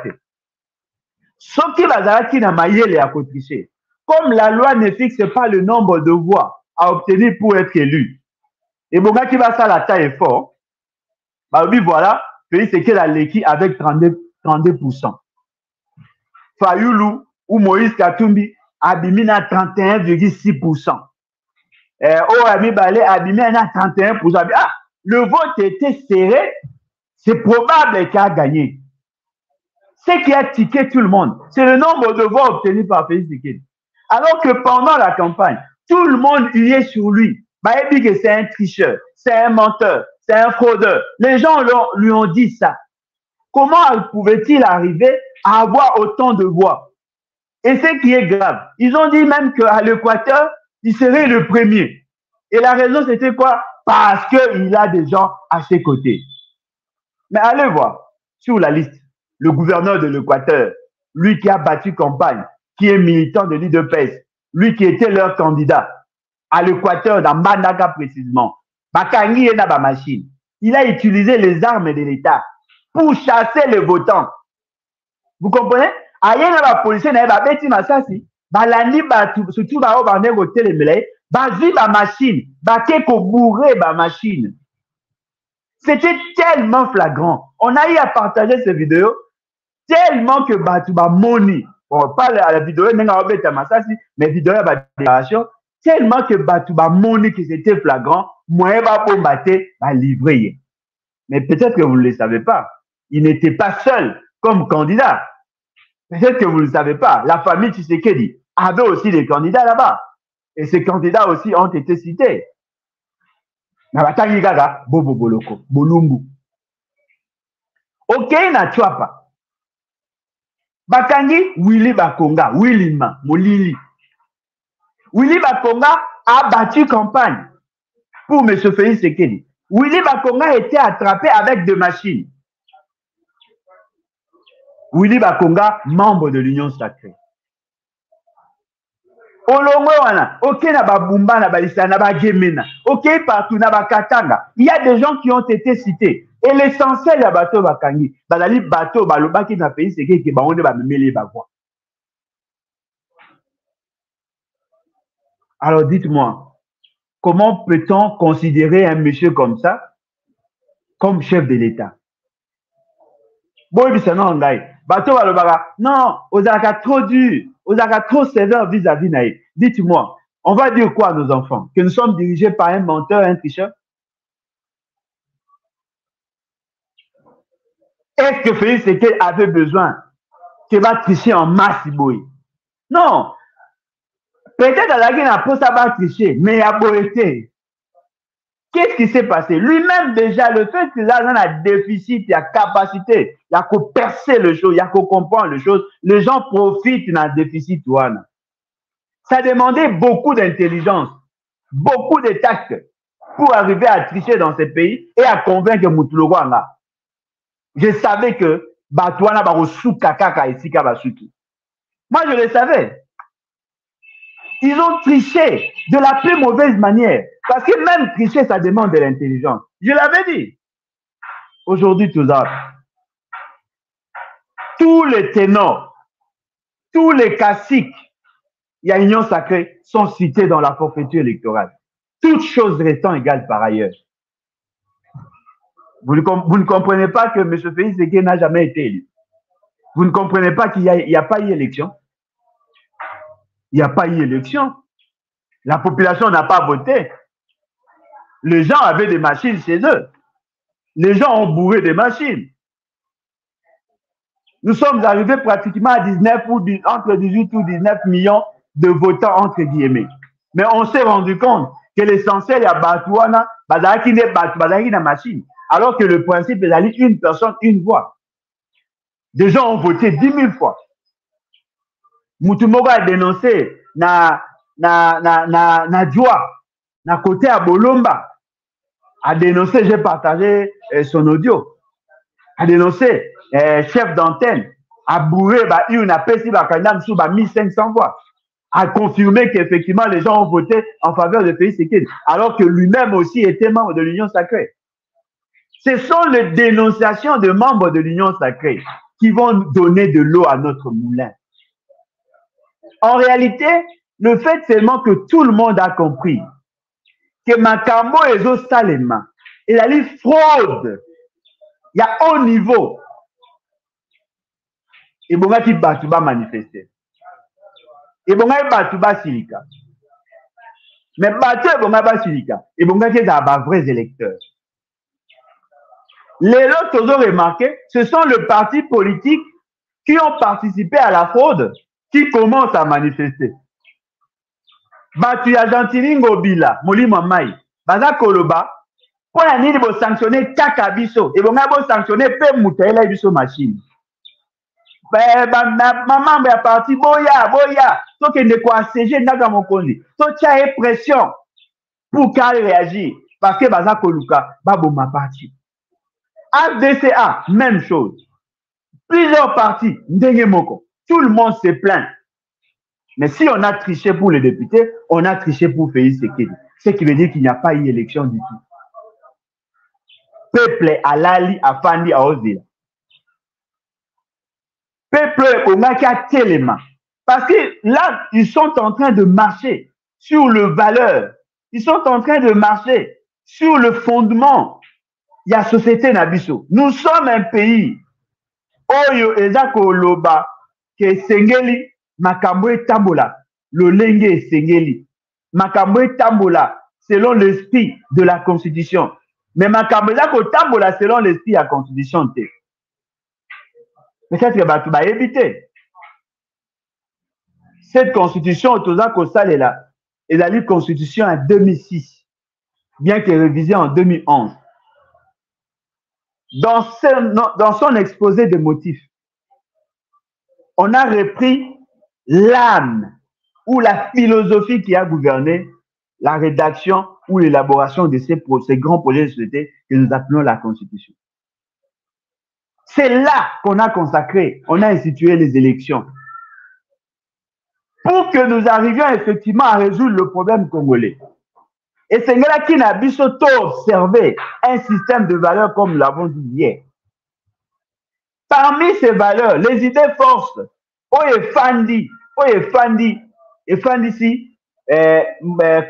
Ceux qui vont na mayele à tricher. Comme la loi ne fixe pas le nombre de voix à obtenir pour être élu, et bon, qui va ça la taille est fort, bah oui, voilà, Félix Tshisekedi a l'équipe avec 32%. Fayoulou ou Moïse Katumbi abimi à 31,6%. Ami Balé abimi à 31%. Ah, le vote était serré, c'est probable qu'il a gagné. Ce qui a tiqué tout le monde, c'est le nombre de voix obtenus par Félix Tshisekedi. Alors que pendant la campagne, tout le monde y est sur lui. Bah, il dit que c'est un tricheur, c'est un menteur, c'est un fraudeur. Les gens lui ont dit ça. Comment pouvait-il arriver à avoir autant de voix? Et ce qui est grave, ils ont dit même qu'à l'Équateur, il serait le premier. Et la raison, c'était quoi? Parce qu'il a des gens à ses côtés. Mais allez voir sur la liste, le gouverneur de l'Équateur, lui qui a battu campagne, qui est militant de l'IDPS, lui qui était leur candidat à l'Équateur, dans Mbandaka précisément, Bakangi et Naba Machine, il a utilisé les armes de l'État pour chasser les votants. Vous comprenez? Aïe na ba policier na ba beti masasi, balandi ba surtout ba obane côté les mêlés, ba zi ba machine, ba ke ko bourrer ba machine. C'était tellement flagrant. On a eu à partager ces vidéos tellement que batu ba moni. On parle à la vidéo n'enga obeta masasi, mais vidéo ba déclaration tellement que batu ba moni que c'était flagrant, moyen ba bombater ba livrer. Mais peut-être que vous ne le savez pas. Il n'était pas seul comme candidat. Peut-être que vous ne le savez pas. La famille Tshisekedi avait aussi des candidats là-bas. Et ces candidats aussi ont été cités. Nabatangi Gaga, Bobo Boloko, Bolumbu. Ok, na Chwapa. Bakangi, Willy Bakonga, Willima, Molili. Willy Bakonga a battu campagne pour M. Félix Tshisekedi. Willy Bakonga était attrapé avec des machines. Willy Bakonga, membre de l'Union sacrée. Olongo wana, ok na babumba na balisa na bagemena, ok partout na bakatanga. Il y a des gens qui ont été cités. Et l'essentiel ya bateau bakangi, bazali bateau balobaki na pays c'est que baonde ba memeli ba voix. Alors dites-moi, comment peut-on considérer un monsieur comme ça comme chef de l'État? Bon, bateau balobaka, non, ozalaka trop dur, ozalaka trop sévère vis-à-vis naïe. Dites-moi, on va dire quoi à nos enfants? Que nous sommes dirigés par un menteur, un tricheur? Est-ce que Félix Tshisekedi avait besoin qu'il va tricher en masse? Non. Peut-être à la guerre, ça va tricher, mais il y a beau été. Qu'est-ce qui s'est passé? Lui-même déjà, le fait qu'il a un déficit, il y a capacité, il y a qu'à percer les choses, il y a qu'à comprendre les choses. Les gens profitent d'un déficit. Ça demandait beaucoup d'intelligence, beaucoup de tact pour arriver à tricher dans ce pays et à convaincre Moutoulouanga. Je savais que Batouana Barosouka Kaka et Sika Basuki. Moi, je le savais. Ils ont triché de la plus mauvaise manière. Parce que même tricher, ça demande de l'intelligence. Je l'avais dit. Aujourd'hui, tous les ténors, tous les caciques, il y a Union Sacrée, sont cités dans la forfaiture électorale. Toutes choses restant égales par ailleurs. Vous ne comprenez pas que M. Félix Tshisekedi n'a jamais été élu. Vous ne comprenez pas qu'il n'y a pas eu élection. Il n'y a pas eu élection. La population n'a pas voté. Les gens avaient des machines chez eux. Les gens ont bourré des machines. Nous sommes arrivés pratiquement à 19 ou entre 18 ou 19 millions de votants entre guillemets. Mais on s'est rendu compte que l'essentiel est à Batouana, Bazaki n'est Bazaki na machine. Alors que le principe est d'aller une personne, une voix. Des gens ont voté 10 000 fois. Moutumoga a dénoncé na joie, na côté à Bolomba, a dénoncé, j'ai partagé son audio, a dénoncé chef d'antenne, a bourré, il a payé ba candidat sous 1500 voix, a confirmé qu'effectivement les gens ont voté en faveur de Félix Tshisekedi, alors que lui-même aussi était membre de l'Union Sacrée. Ce sont les dénonciations de membres de l'Union Sacrée qui vont donner de l'eau à notre moulin. En réalité, le fait seulement que tout le monde a compris que Makambo Ezo Salema, il a eu fraude. Il y a haut niveau. Et bon, il va manifester. Et bon, il va silika. Mais battu et bon, il va silika. Et bon, il y a des vrais électeurs. Les autres qui ont remarqué, ce sont les partis politiques qui ont participé à la fraude qui commencent à manifester. Batu ya Gentilingo Bila, Molimo Mai, Baza Koloba, pour la nini bo sanctionner kaka biso, et bon bo sanctionner pe moutela biso machine. Maman ya parti boya, to ke ne ko ACG ndaka mokondi, to tia pression pour qu'elle réagisse parce que Baza Koluka babo ma parti. ADCA, même chose. Plusieurs partis, ndenge moko. Tout le monde se plaint. Mais si on a triché pour les députés, on a triché pour Félix Tshisekedi. Ce qui veut dire qu'il n'y a pas eu élection du tout. Peuple Alali Afandi Aozila. Peuple Omaka Telema. Parce que là, ils sont en train de marcher sur le valeur. Ils sont en train de marcher sur le fondement. Il y a société Nabiso. Nous sommes un pays. Oyo Ezako Loba, que Sengeli. Makambo Tambola, le Lengue Sengeli. Makambo Tambola, selon l'esprit de la Constitution. Mais Makambo Tambola, selon l'esprit de la Constitution. Peut-être que tu vas éviter. Cette Constitution, est la Constitution en 2006, bien que révisée en 2011. Dans son exposé de motifs, on a repris l'âme ou la philosophie qui a gouverné la rédaction ou l'élaboration de ces grands projets de société que nous appelons la Constitution. C'est là qu'on a consacré, on a institué les élections. Pour que nous arrivions effectivement à résoudre le problème congolais. Et c'est là qui n'a pas observé un système de valeurs comme nous l'avons dit hier. Parmi ces valeurs, les idées forces,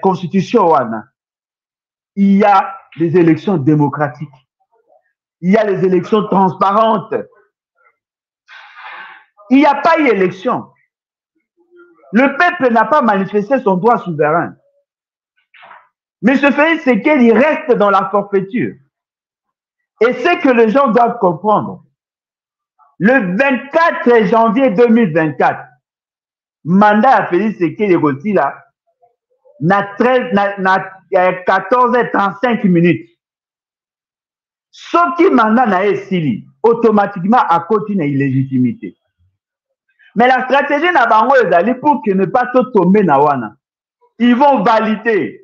constitution, il y a des élections démocratiques, il y a les élections transparentes, il n'y a pas eu élection. Le peuple n'a pas manifesté son droit souverain. Mais ce fait, c'est qu'il reste dans la forfaiture. Et c'est que les gens doivent comprendre. Le 24 janvier 2024, mandat à Félix Tshisekedi Roti là, na 14h35 minutes. Ce qui mandat na esili, automatiquement à côté d'une illégitimité. Mais la stratégie n'a pas ezali pour que ne pas tomber na wana. Ils vont valider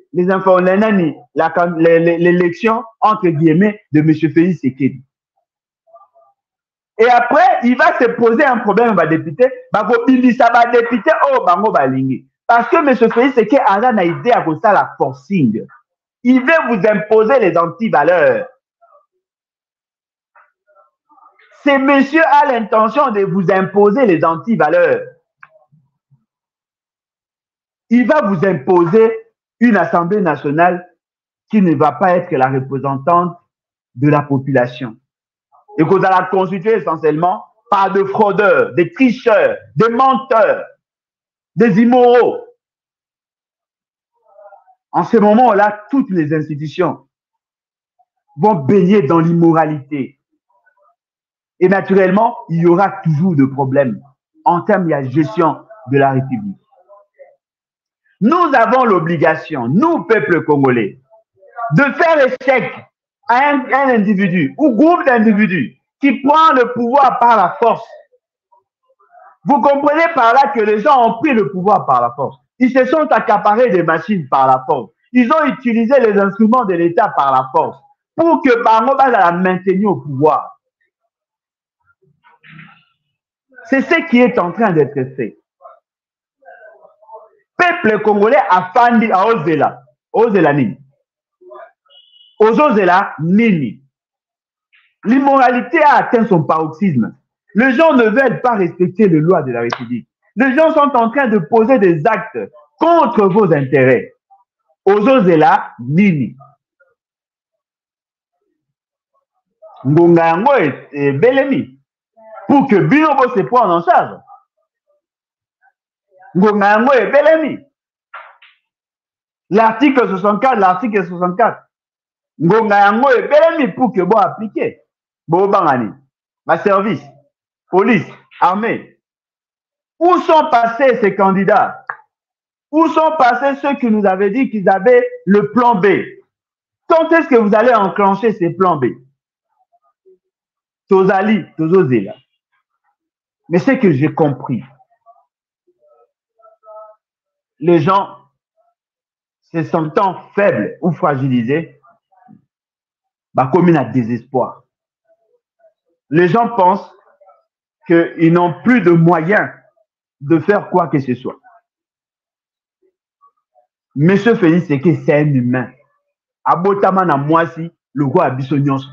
l'élection entre guillemets de M. Félix Tshisekedi. Et après, il va se poser un problème à député, député parce que M. Félix Tshisekedi a une idée à ça la forcing. Il veut vous imposer les anti-valeurs. Ce monsieur a l'intention de vous imposer les anti-valeurs. Il va vous imposer une Assemblée nationale qui ne va pas être la représentante de la population. Et que vous allez la constituer essentiellement par des fraudeurs, des tricheurs, des menteurs, des immoraux. En ce moment-là, toutes les institutions vont baigner dans l'immoralité. Et naturellement, il y aura toujours de problèmes en termes de gestion de la République. Nous avons l'obligation, nous, peuple congolais, de faire échec à un individu ou groupe d'individus qui prend le pouvoir par la force. Vous comprenez par là que les gens ont pris le pouvoir par la force. Ils se sont accaparés des machines par la force. Ils ont utilisé les instruments de l'État par la force pour que Bango va la maintenir au pouvoir. C'est ce qui est en train d'être fait. Peuple congolais a fandi à Ozela Nini. Ozela Nini. L'immoralité a atteint son paroxysme. Les gens ne veulent pas respecter les lois de la République. Les gens sont en train de poser des actes contre vos intérêts. Ozela Nini. Ngonga yango est belemi pour que Binobo se prenne en charge. Ngonga yango est belemi. L'article 64. Ngonga yango est belemi pour que bon appliquer. Bon bangani. Ma service, police, armée. Où sont passés ces candidats? Où sont passés ceux qui nous avaient dit qu'ils avaient le plan B? Quand est-ce que vous allez enclencher ces plans B? Tozali, Tozozela. Mais c'est que j'ai compris. Les gens se sentant faibles ou fragilisés, comme il y a désespoir. Les gens pensent qu'ils n'ont plus de moyens de faire quoi que ce soit. Monsieur Félix Tshisekedi, c'est un humain. Abotama na mwasi, le roi Abissonios.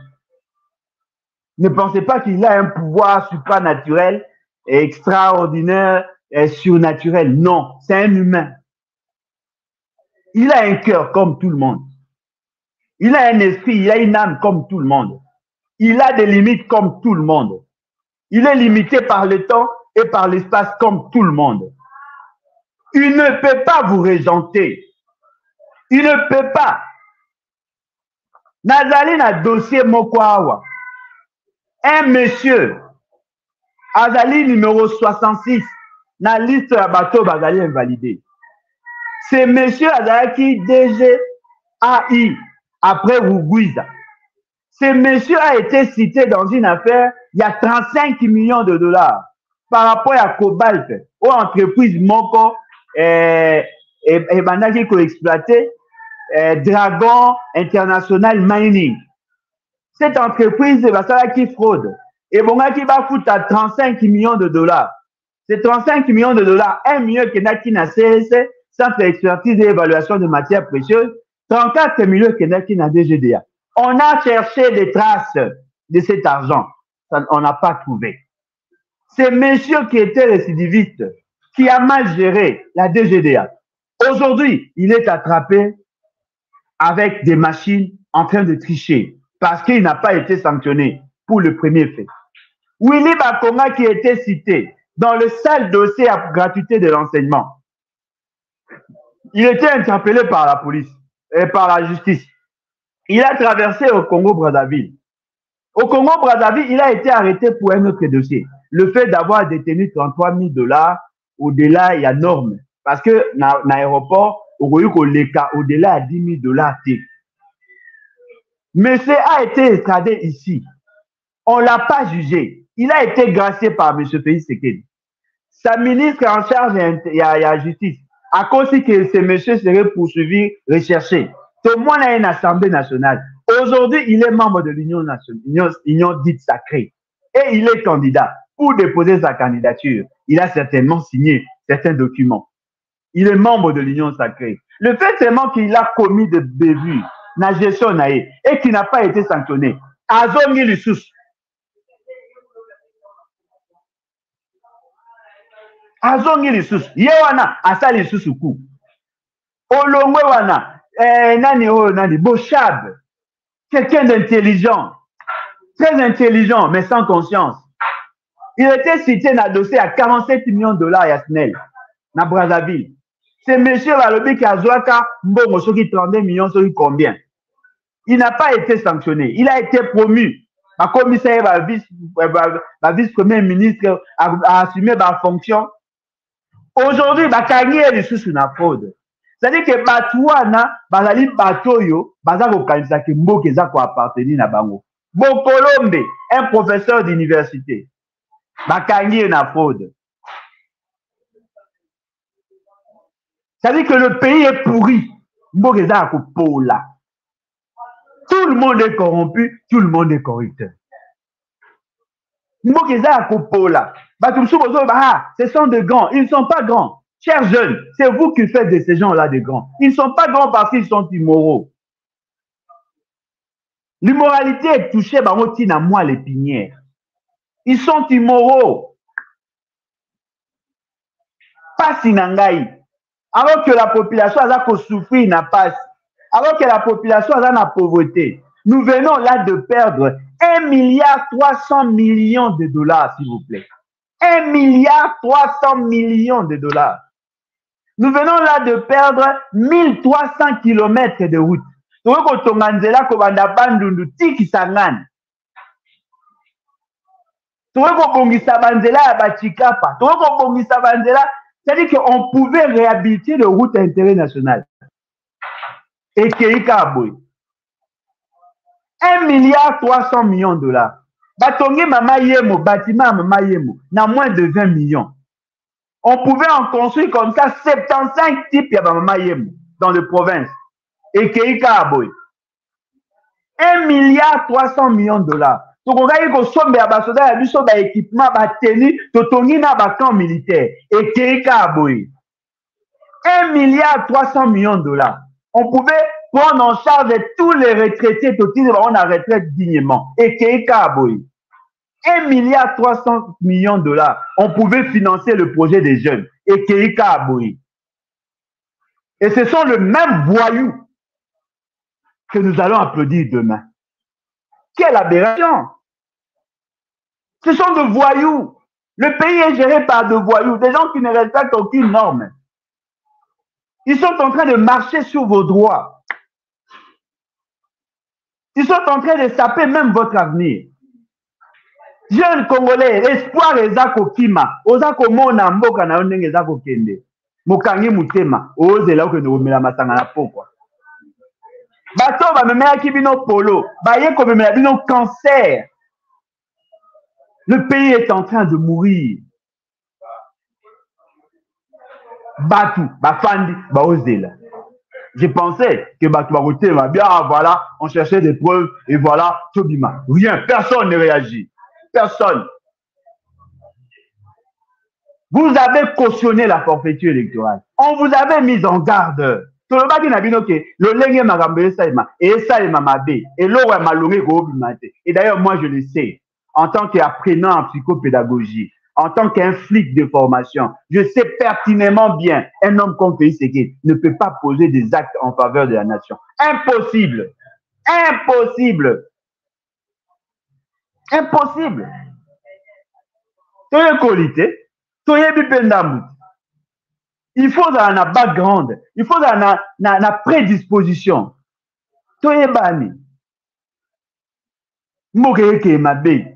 Ne pensez pas qu'il a un pouvoir supranaturel, extraordinaire, surnaturel. Non, c'est un humain. Il a un cœur comme tout le monde. Il a un esprit, il a une âme comme tout le monde. Il a des limites comme tout le monde. Il est limité par le temps et par l'espace comme tout le monde. Il ne peut pas vous régenter. Il ne peut pas. Nazali na dossier Mokwawa. Un monsieur, Azali numéro 66, na liste à bateau Bazali invalidé. C'est monsieur Azali DG AI après Rougouiza. Ce monsieur a été cité dans une affaire, il y a 35 millions de dollars par rapport à Cobalt, aux entreprises Moko et Bandaki qui ont exploité Dragon International Mining. Cette entreprise va faire qui fraude. Et bon, qui va foutre à 35 millions de dollars. Ces 35 millions de dollars, un million qui n'a CSC, Centre d'expertise et évaluation de matières précieuses, 34 millions qui n'a DGDA. On a cherché des traces de cet argent. On n'a pas trouvé. C'est monsieur qui était récidiviste, qui a mal géré la DGDA. Aujourd'hui, il est attrapé avec des machines en train de tricher parce qu'il n'a pas été sanctionné pour le premier fait. Willy Bakonga qui était cité dans le sale dossier à gratuité de l'enseignement. Il était interpellé par la police et par la justice. Il a traversé au Congo-Brazzaville. Au Congo-Brazzaville, il a été arrêté pour un autre dossier. Le fait d'avoir détenu 33 000 $, au-delà, il y a norme. Parce que dans l'aéroport, au-delà de 10 000 $. Monsieur a été extradé ici. On ne l'a pas jugé. Il a été gracié par M. Félix Tshisekedi. Sa ministre en charge de la justice a considéré que ce monsieur serait poursuivi, recherché. Tout le monde a une assemblée nationale. Aujourd'hui, il est membre de l'Union nationale, Union dite sacrée. Et il est candidat. Pour déposer sa candidature, il a certainement signé certains documents. Il est membre de l'Union sacrée. Le fait seulement qu'il a commis de bévues, na gestion naïe, et qu'il n'a pas été sanctionné. Azongi Lussus. Azongi Lussus. Yewana, asa Lussus coup. Olongwe wana, nani, Bochab. Quelqu'un d'intelligent. Très intelligent, mais sans conscience. Il était cité dans le dossier à 47 millions de $, Yasnel, dans Brazzaville. C'est monsieur Valobi qui a Zouaka, Mbongo, ceux qui 32 millions, ceux qui combien. Il n'a pas été sanctionné. Il a été promu. La commissaire, la vice-premier ministre, a assumé sa fonction. Aujourd'hui, Kanye est sous la fraude. C'est-à-dire que Batouana, Bazali Batoyo, Bazako Kanisaki, Mboke Zako appartenir à Bango. Bokolombe, un professeur d'université. Kanye est la fraude. C'est-à-dire que le pays est pourri. Mboke Zako Pola. Tout le monde est corrompu, tout le monde est corrupteur. Mboke Zako Pola. Ce sont des grands, ils ne sont pas grands. Chers jeunes, c'est vous qui faites de ces gens-là des grands. Ils ne sont pas grands parce qu'ils sont immoraux. L'immoralité est touchée par à moi l'épinière. Ils sont immoraux. Pas sinangaï. Alors que la population a souffrir, n'a pas. Alors que la population a la pauvreté. Nous venons là de perdre 1,3 milliard de $, s'il vous plaît. 1,3 milliard de $. Nous venons là de perdre 1300 km de route. C'est-à-dire qu'on pouvait réhabiliter les routes internationales. Et Keikaboy. 1,3 milliard de $. Batongi Mama Yemo, bâtiment Mama Yemo, n'a moins de 20 millions. On pouvait en construire comme ça 75 types de Mama Yemo dans les provinces. Et Keika Aboy. 1,3 milliard de $. Donc, on a eu que sombe à basoda, à l'usson d'équipement, à tenir, totongi na camp militaire. Et Keika Aboy. 1,3 milliard de $. On pouvait prendre en charge tous les retraités, on a retraite dignement. Et Keika Aboy. 1,3 milliard de $. On pouvait financer le projet des jeunes. Et Keika Aboy. Et ce sont les mêmes voyous que nous allons applaudir demain. Quelle aberration! Ce sont des voyous. Le pays est géré par des voyous, des gens qui ne respectent aucune norme. Ils sont en train de marcher sur vos droits. Ils sont en train de saper même votre avenir. Jeunes Congolais, espoir ezako kima, ozako mona mboka na ndenge ezako kende. Mokangi mutema, ozela ko nomela masanga na pokwa. Bato ba memela kibino polo, ba ye ko memela bino cancer. Le pays est en train de mourir. Batu, bafandi, ba ozela. Je pensais que Batu Baroté va bien, voilà, on cherchait des preuves et voilà, tout bima. Rien, personne ne réagit. Personne. Vous avez cautionné la forfaiture électorale. On vous avait mis en garde. tolobaki na bino ke lolenge makambo esalema mabe eloko ya malonga ekobima te. Et d'ailleurs moi je le sais en tant qu'apprenant en psychopédagogie, en tant qu'un flic de formation, je sais pertinemment bien un homme comme Félix Tshisekedi ne peut pas poser des actes en faveur de la nation. Impossible. Impossible. Impossible. Toye qualité, toye bipendamut. Il faut dans la background, il faut dans la prédisposition. Toye bani. Mokeke mabe.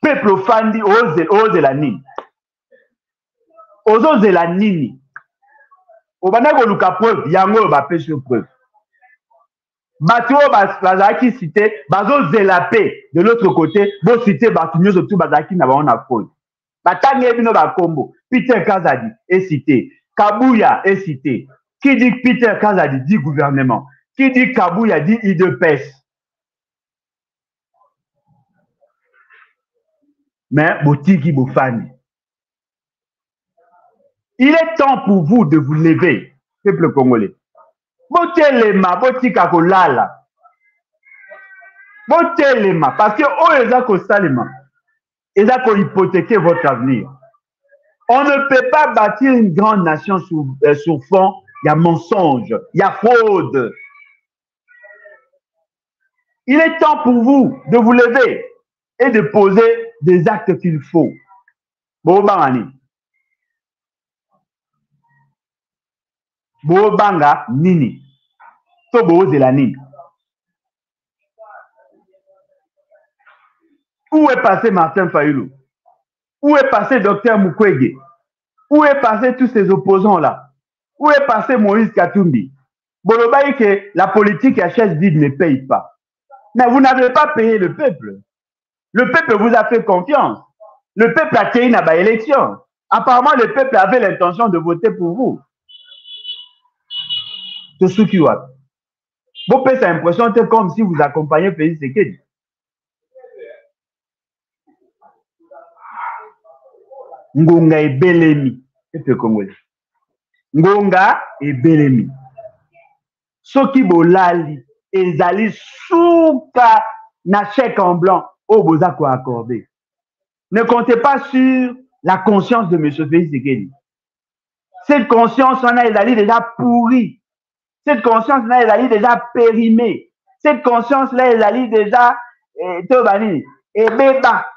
Peuple fandi oze la nini. Ozoze la nini. Obana ko luka preuve, yango ba pêche preuve. Batu bazaki cité, bazo zelape de l'autre côté, bo cité batu nyoso tu bazaki na ba na fraude. Batangi bino ba kombo, Peter Kazadi est cité, Kabuya est cité. Qui dit Peter Kazadi dit gouvernement. Qui dit Kabuya dit IDPS. Mais botiki bofani. Il est temps pour vous de vous lever, peuple congolais. Botelema, botika kolala. Botelema, parce que oh eza ko salema. Eza ko hypothéquer votre avenir. On ne peut pas bâtir une grande nation sur fond, il y a mensonge, il y a fraude. Il est temps pour vous de vous lever et de poser des actes qu'il faut. Bobangani. Bobanga nini. Tobo de la nini. Où est passé Martin Fayulu? Où est passé Dr Mukwege? Où est passé tous ces opposants-là? Où est passé Moïse Katumbi? Bolobaï que la politique à chaise vide ne paye pas. Mais vous n'avez pas payé le peuple. Le peuple vous a fait confiance. Le peuple a créé une élection. Apparemment, le peuple avait l'intention de voter pour vous. Tout ce qui va. Vous faites l'impression que comme si vous accompagnez Félix Tshisekedi. Ngonga et Belemi. C'est congolais. Ngonga et Belemi. Soki bolali ezali souka na chèque en blanc au bozako accordé. Ne comptez pas sur la conscience de M. Félix Tshisekedi. Cette conscience-là, elle est déjà pourrie. Cette conscience-là, elle est déjà périmée. Cette conscience-là, elle est déjà tobani et béba.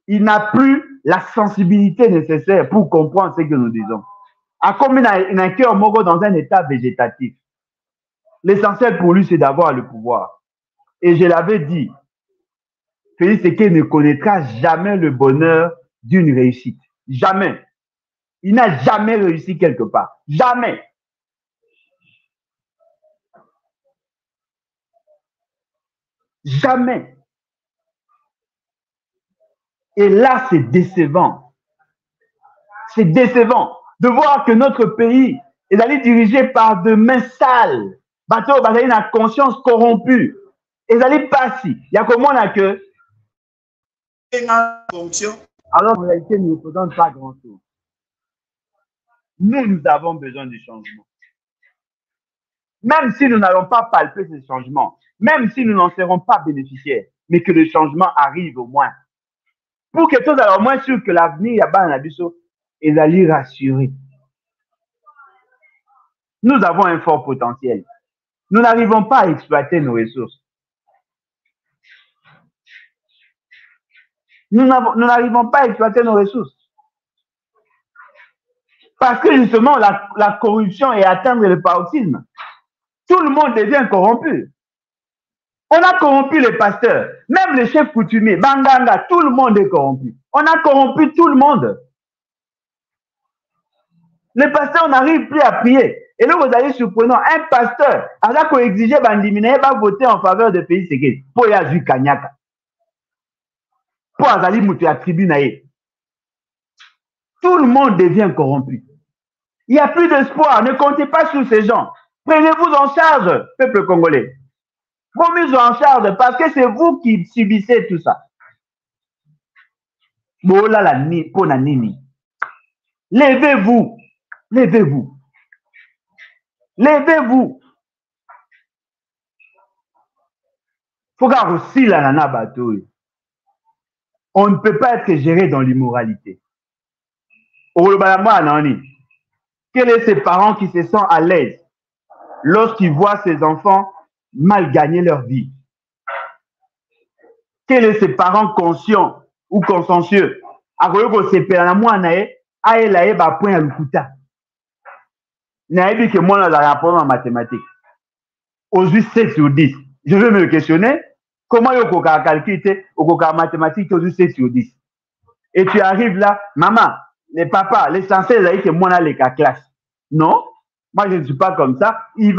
Il n'a plus la sensibilité nécessaire pour comprendre ce que nous disons. À comme il a un cœur mogo dans un état végétatif. L'essentiel pour lui, c'est d'avoir le pouvoir. Et je l'avais dit, Félix Tshisekedi ne connaîtra jamais le bonheur d'une réussite. Jamais. Il n'a jamais réussi quelque part. Jamais. Jamais. Et là, c'est décevant. C'est décevant de voir que notre pays est allé dirigé par de mains sales. Bateau, il a conscience corrompue. Et allez passer. Il y a comment on a que alors en réalité, nous ne faisons pas grand-chose. Nous avons besoin du changement. Même si nous n'allons pas palper ce changement, même si nous n'en serons pas bénéficiaires, mais que le changement arrive au moins. Pour que tous alors moins sûr que l'avenir, il y a pas un abisso, et d'aller rassurer. Nous avons un fort potentiel. Nous n'arrivons pas à exploiter nos ressources. Nous n'arrivons pas à exploiter nos ressources. Parce que justement, la corruption est atteindre le paroxysme. Tout le monde devient corrompu. On a corrompu les pasteurs, même les chefs coutumiers, Banganga, tout le monde est corrompu. On a corrompu tout le monde. Les pasteurs, on n'arrive plus à prier. Et là, vous allez surprenant, un pasteur, alors qu'on exigeait Bandimine, va voter en faveur de Félix Tshisekedi. Pour Yazu Kanyaka. Pour Azali Moutou à tribune. Tout le monde devient corrompu. Il n'y a plus d'espoir. Ne comptez pas sur ces gens. Prenez-vous en charge, peuple congolais. Prenez-vous en charge parce que c'est vous qui subissez tout ça. Levez-vous. Levez-vous. Levez-vous. Faut qu'on aussi la nana bateau. On ne peut pas être géré dans l'immoralité. Quels sont ces parents qui se sentent à l'aise lorsqu'ils voient ses enfants mal gagner leur vie? Quels sont ces parents conscients ou consciencieux? Que moi, dans la rapport en mathématiques, aujourd'hui 7 sur 10. Je veux me questionner, comment il y a calculé au mathématiques aujourd'hui 7 sur 10? Et tu arrives là, maman, les papas, l'essentiel c'est que moi, dans les classe. Non, moi, je ne suis pas comme ça. Il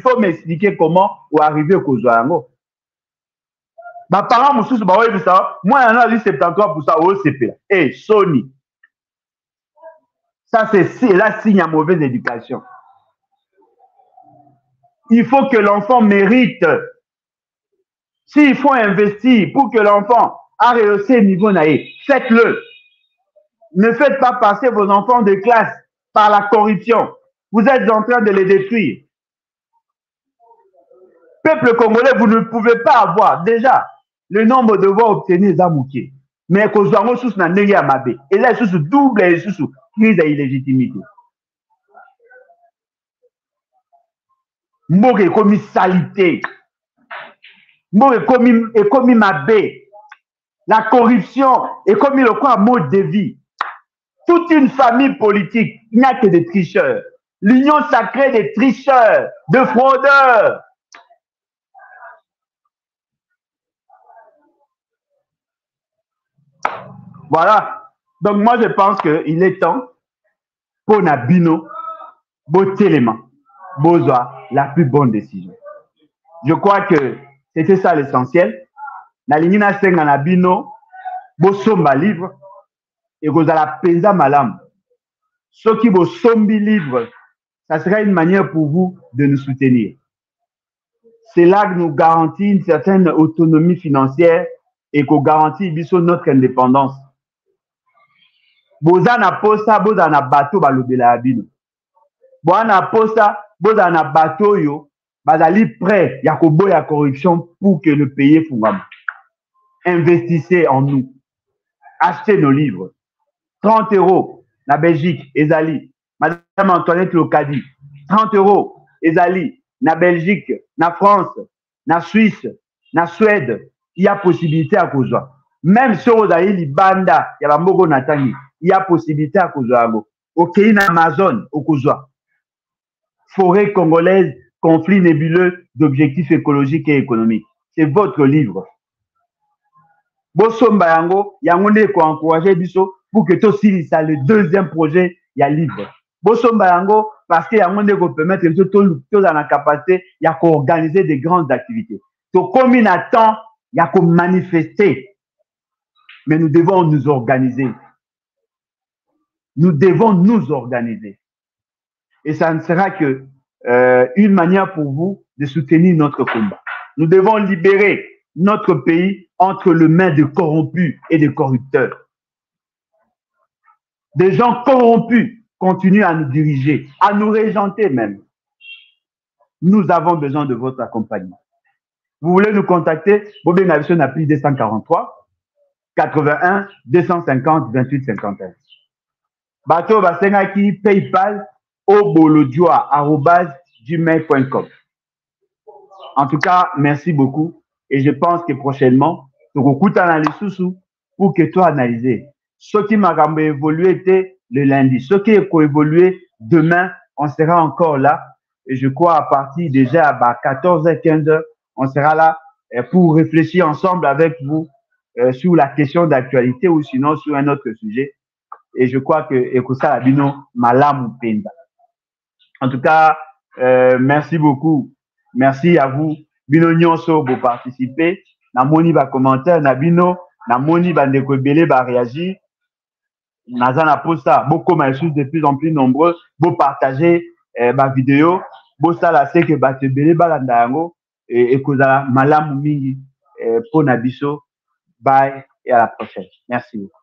faut m'expliquer comment ou arriver au Kozoango. Ma parent, moi, je suis 73% au CP. Et Sony. Ça, c'est là signe à mauvaise éducation. Il faut que l'enfant mérite. S'il faut investir pour que l'enfant a rehaussé le niveau naïf, faites-le. Ne faites pas passer vos enfants de classe par la corruption. Vous êtes en train de les détruire. Peuple congolais, vous ne pouvez pas avoir déjà le nombre de voix obtenues Zamouké. Mais que vous avez sous Nandéli Amabé. Et là, sous double et sous crise d'illégitimité. Mboke est comme salité. Mboke est comme Mabé. La corruption est comme le quoi mode de vie. Toute une famille politique, il n'y a que des tricheurs. L'union sacrée des tricheurs, de fraudeurs. Voilà. Donc moi je pense qu'il est temps pour Nabino, beau élément, besoin la plus bonne décision. Je crois que c'était ça l'essentiel. Na lingina senga Nabino, beau somba livre et vous allez penser malam. Ceux qui vous sombi livre, ça sera une manière pour vous de nous soutenir. C'est là que nous garantit une certaine autonomie financière et qu'on garantit notre indépendance. Bozana posa, bozana bateau balobela abino. Bozana posa, bozana bateau yo, bazali prêt ya koboya corruption pour que le pays fonctionne. Investissez en nous. Achetez nos livres. 30 € na Belgique, Ezali. Madame Antoinette Locadi. 30 € Ezali. Na Belgique, na France, na Suisse, na Suède. Il y a possibilité à cause. Même si vous avez Libanda, il y a Mogo Natani. Il y a possibilité à cause. Ok, na Amazon, au Kozoa. Forêt congolaise, conflit nébuleux d'objectifs écologiques et économiques. C'est votre livre. Bosomba yango, yango ne ko encourager biso pour que to si ça le deuxième projet, il y a livre. Bosomba yango parce que yango ne ko permettre que to dans la capacité, il y a ko organiser des grandes activités. To comme il attend, il y a ko manifester. Mais nous devons nous organiser. Nous devons nous organiser. Et ça ne sera que une manière pour vous de soutenir notre combat. Nous devons libérer notre pays entre les mains de corrompus et de corrupteurs. Des gens corrompus continuent à nous diriger, à nous régenter même. Nous avons besoin de votre accompagnement. Vous voulez nous contacter? Bobé Navison a pris 243 81 250 28 51. Bateau Basengaki PayPal obolodjoa@gmail.com. En tout cas, merci beaucoup. Et je pense que prochainement, tu vas analyser pour que tu analyses. Ce qui m'a évolué était le lundi. Ce qui est évolué demain, on sera encore là. Et je crois à partir déjà à 14h, 15h, on sera là pour réfléchir ensemble avec vous sur la question d'actualité ou sinon sur un autre sujet. Et je crois que Ekosa Abino Malam Penda. En tout cas, merci beaucoup. Merci à vous. Bino nyonso pour participer. Na moni ba commentaire na bino, na moni ba ndeko belé ba réagir. Naza na posta, beaucoup de plus en plus nombreux, vous partager ba vidéo, vous sala c'est que ba te belé ba landango et kozala malamu mingi pour na biso. Bye et à la prochaine. Merci beaucoup.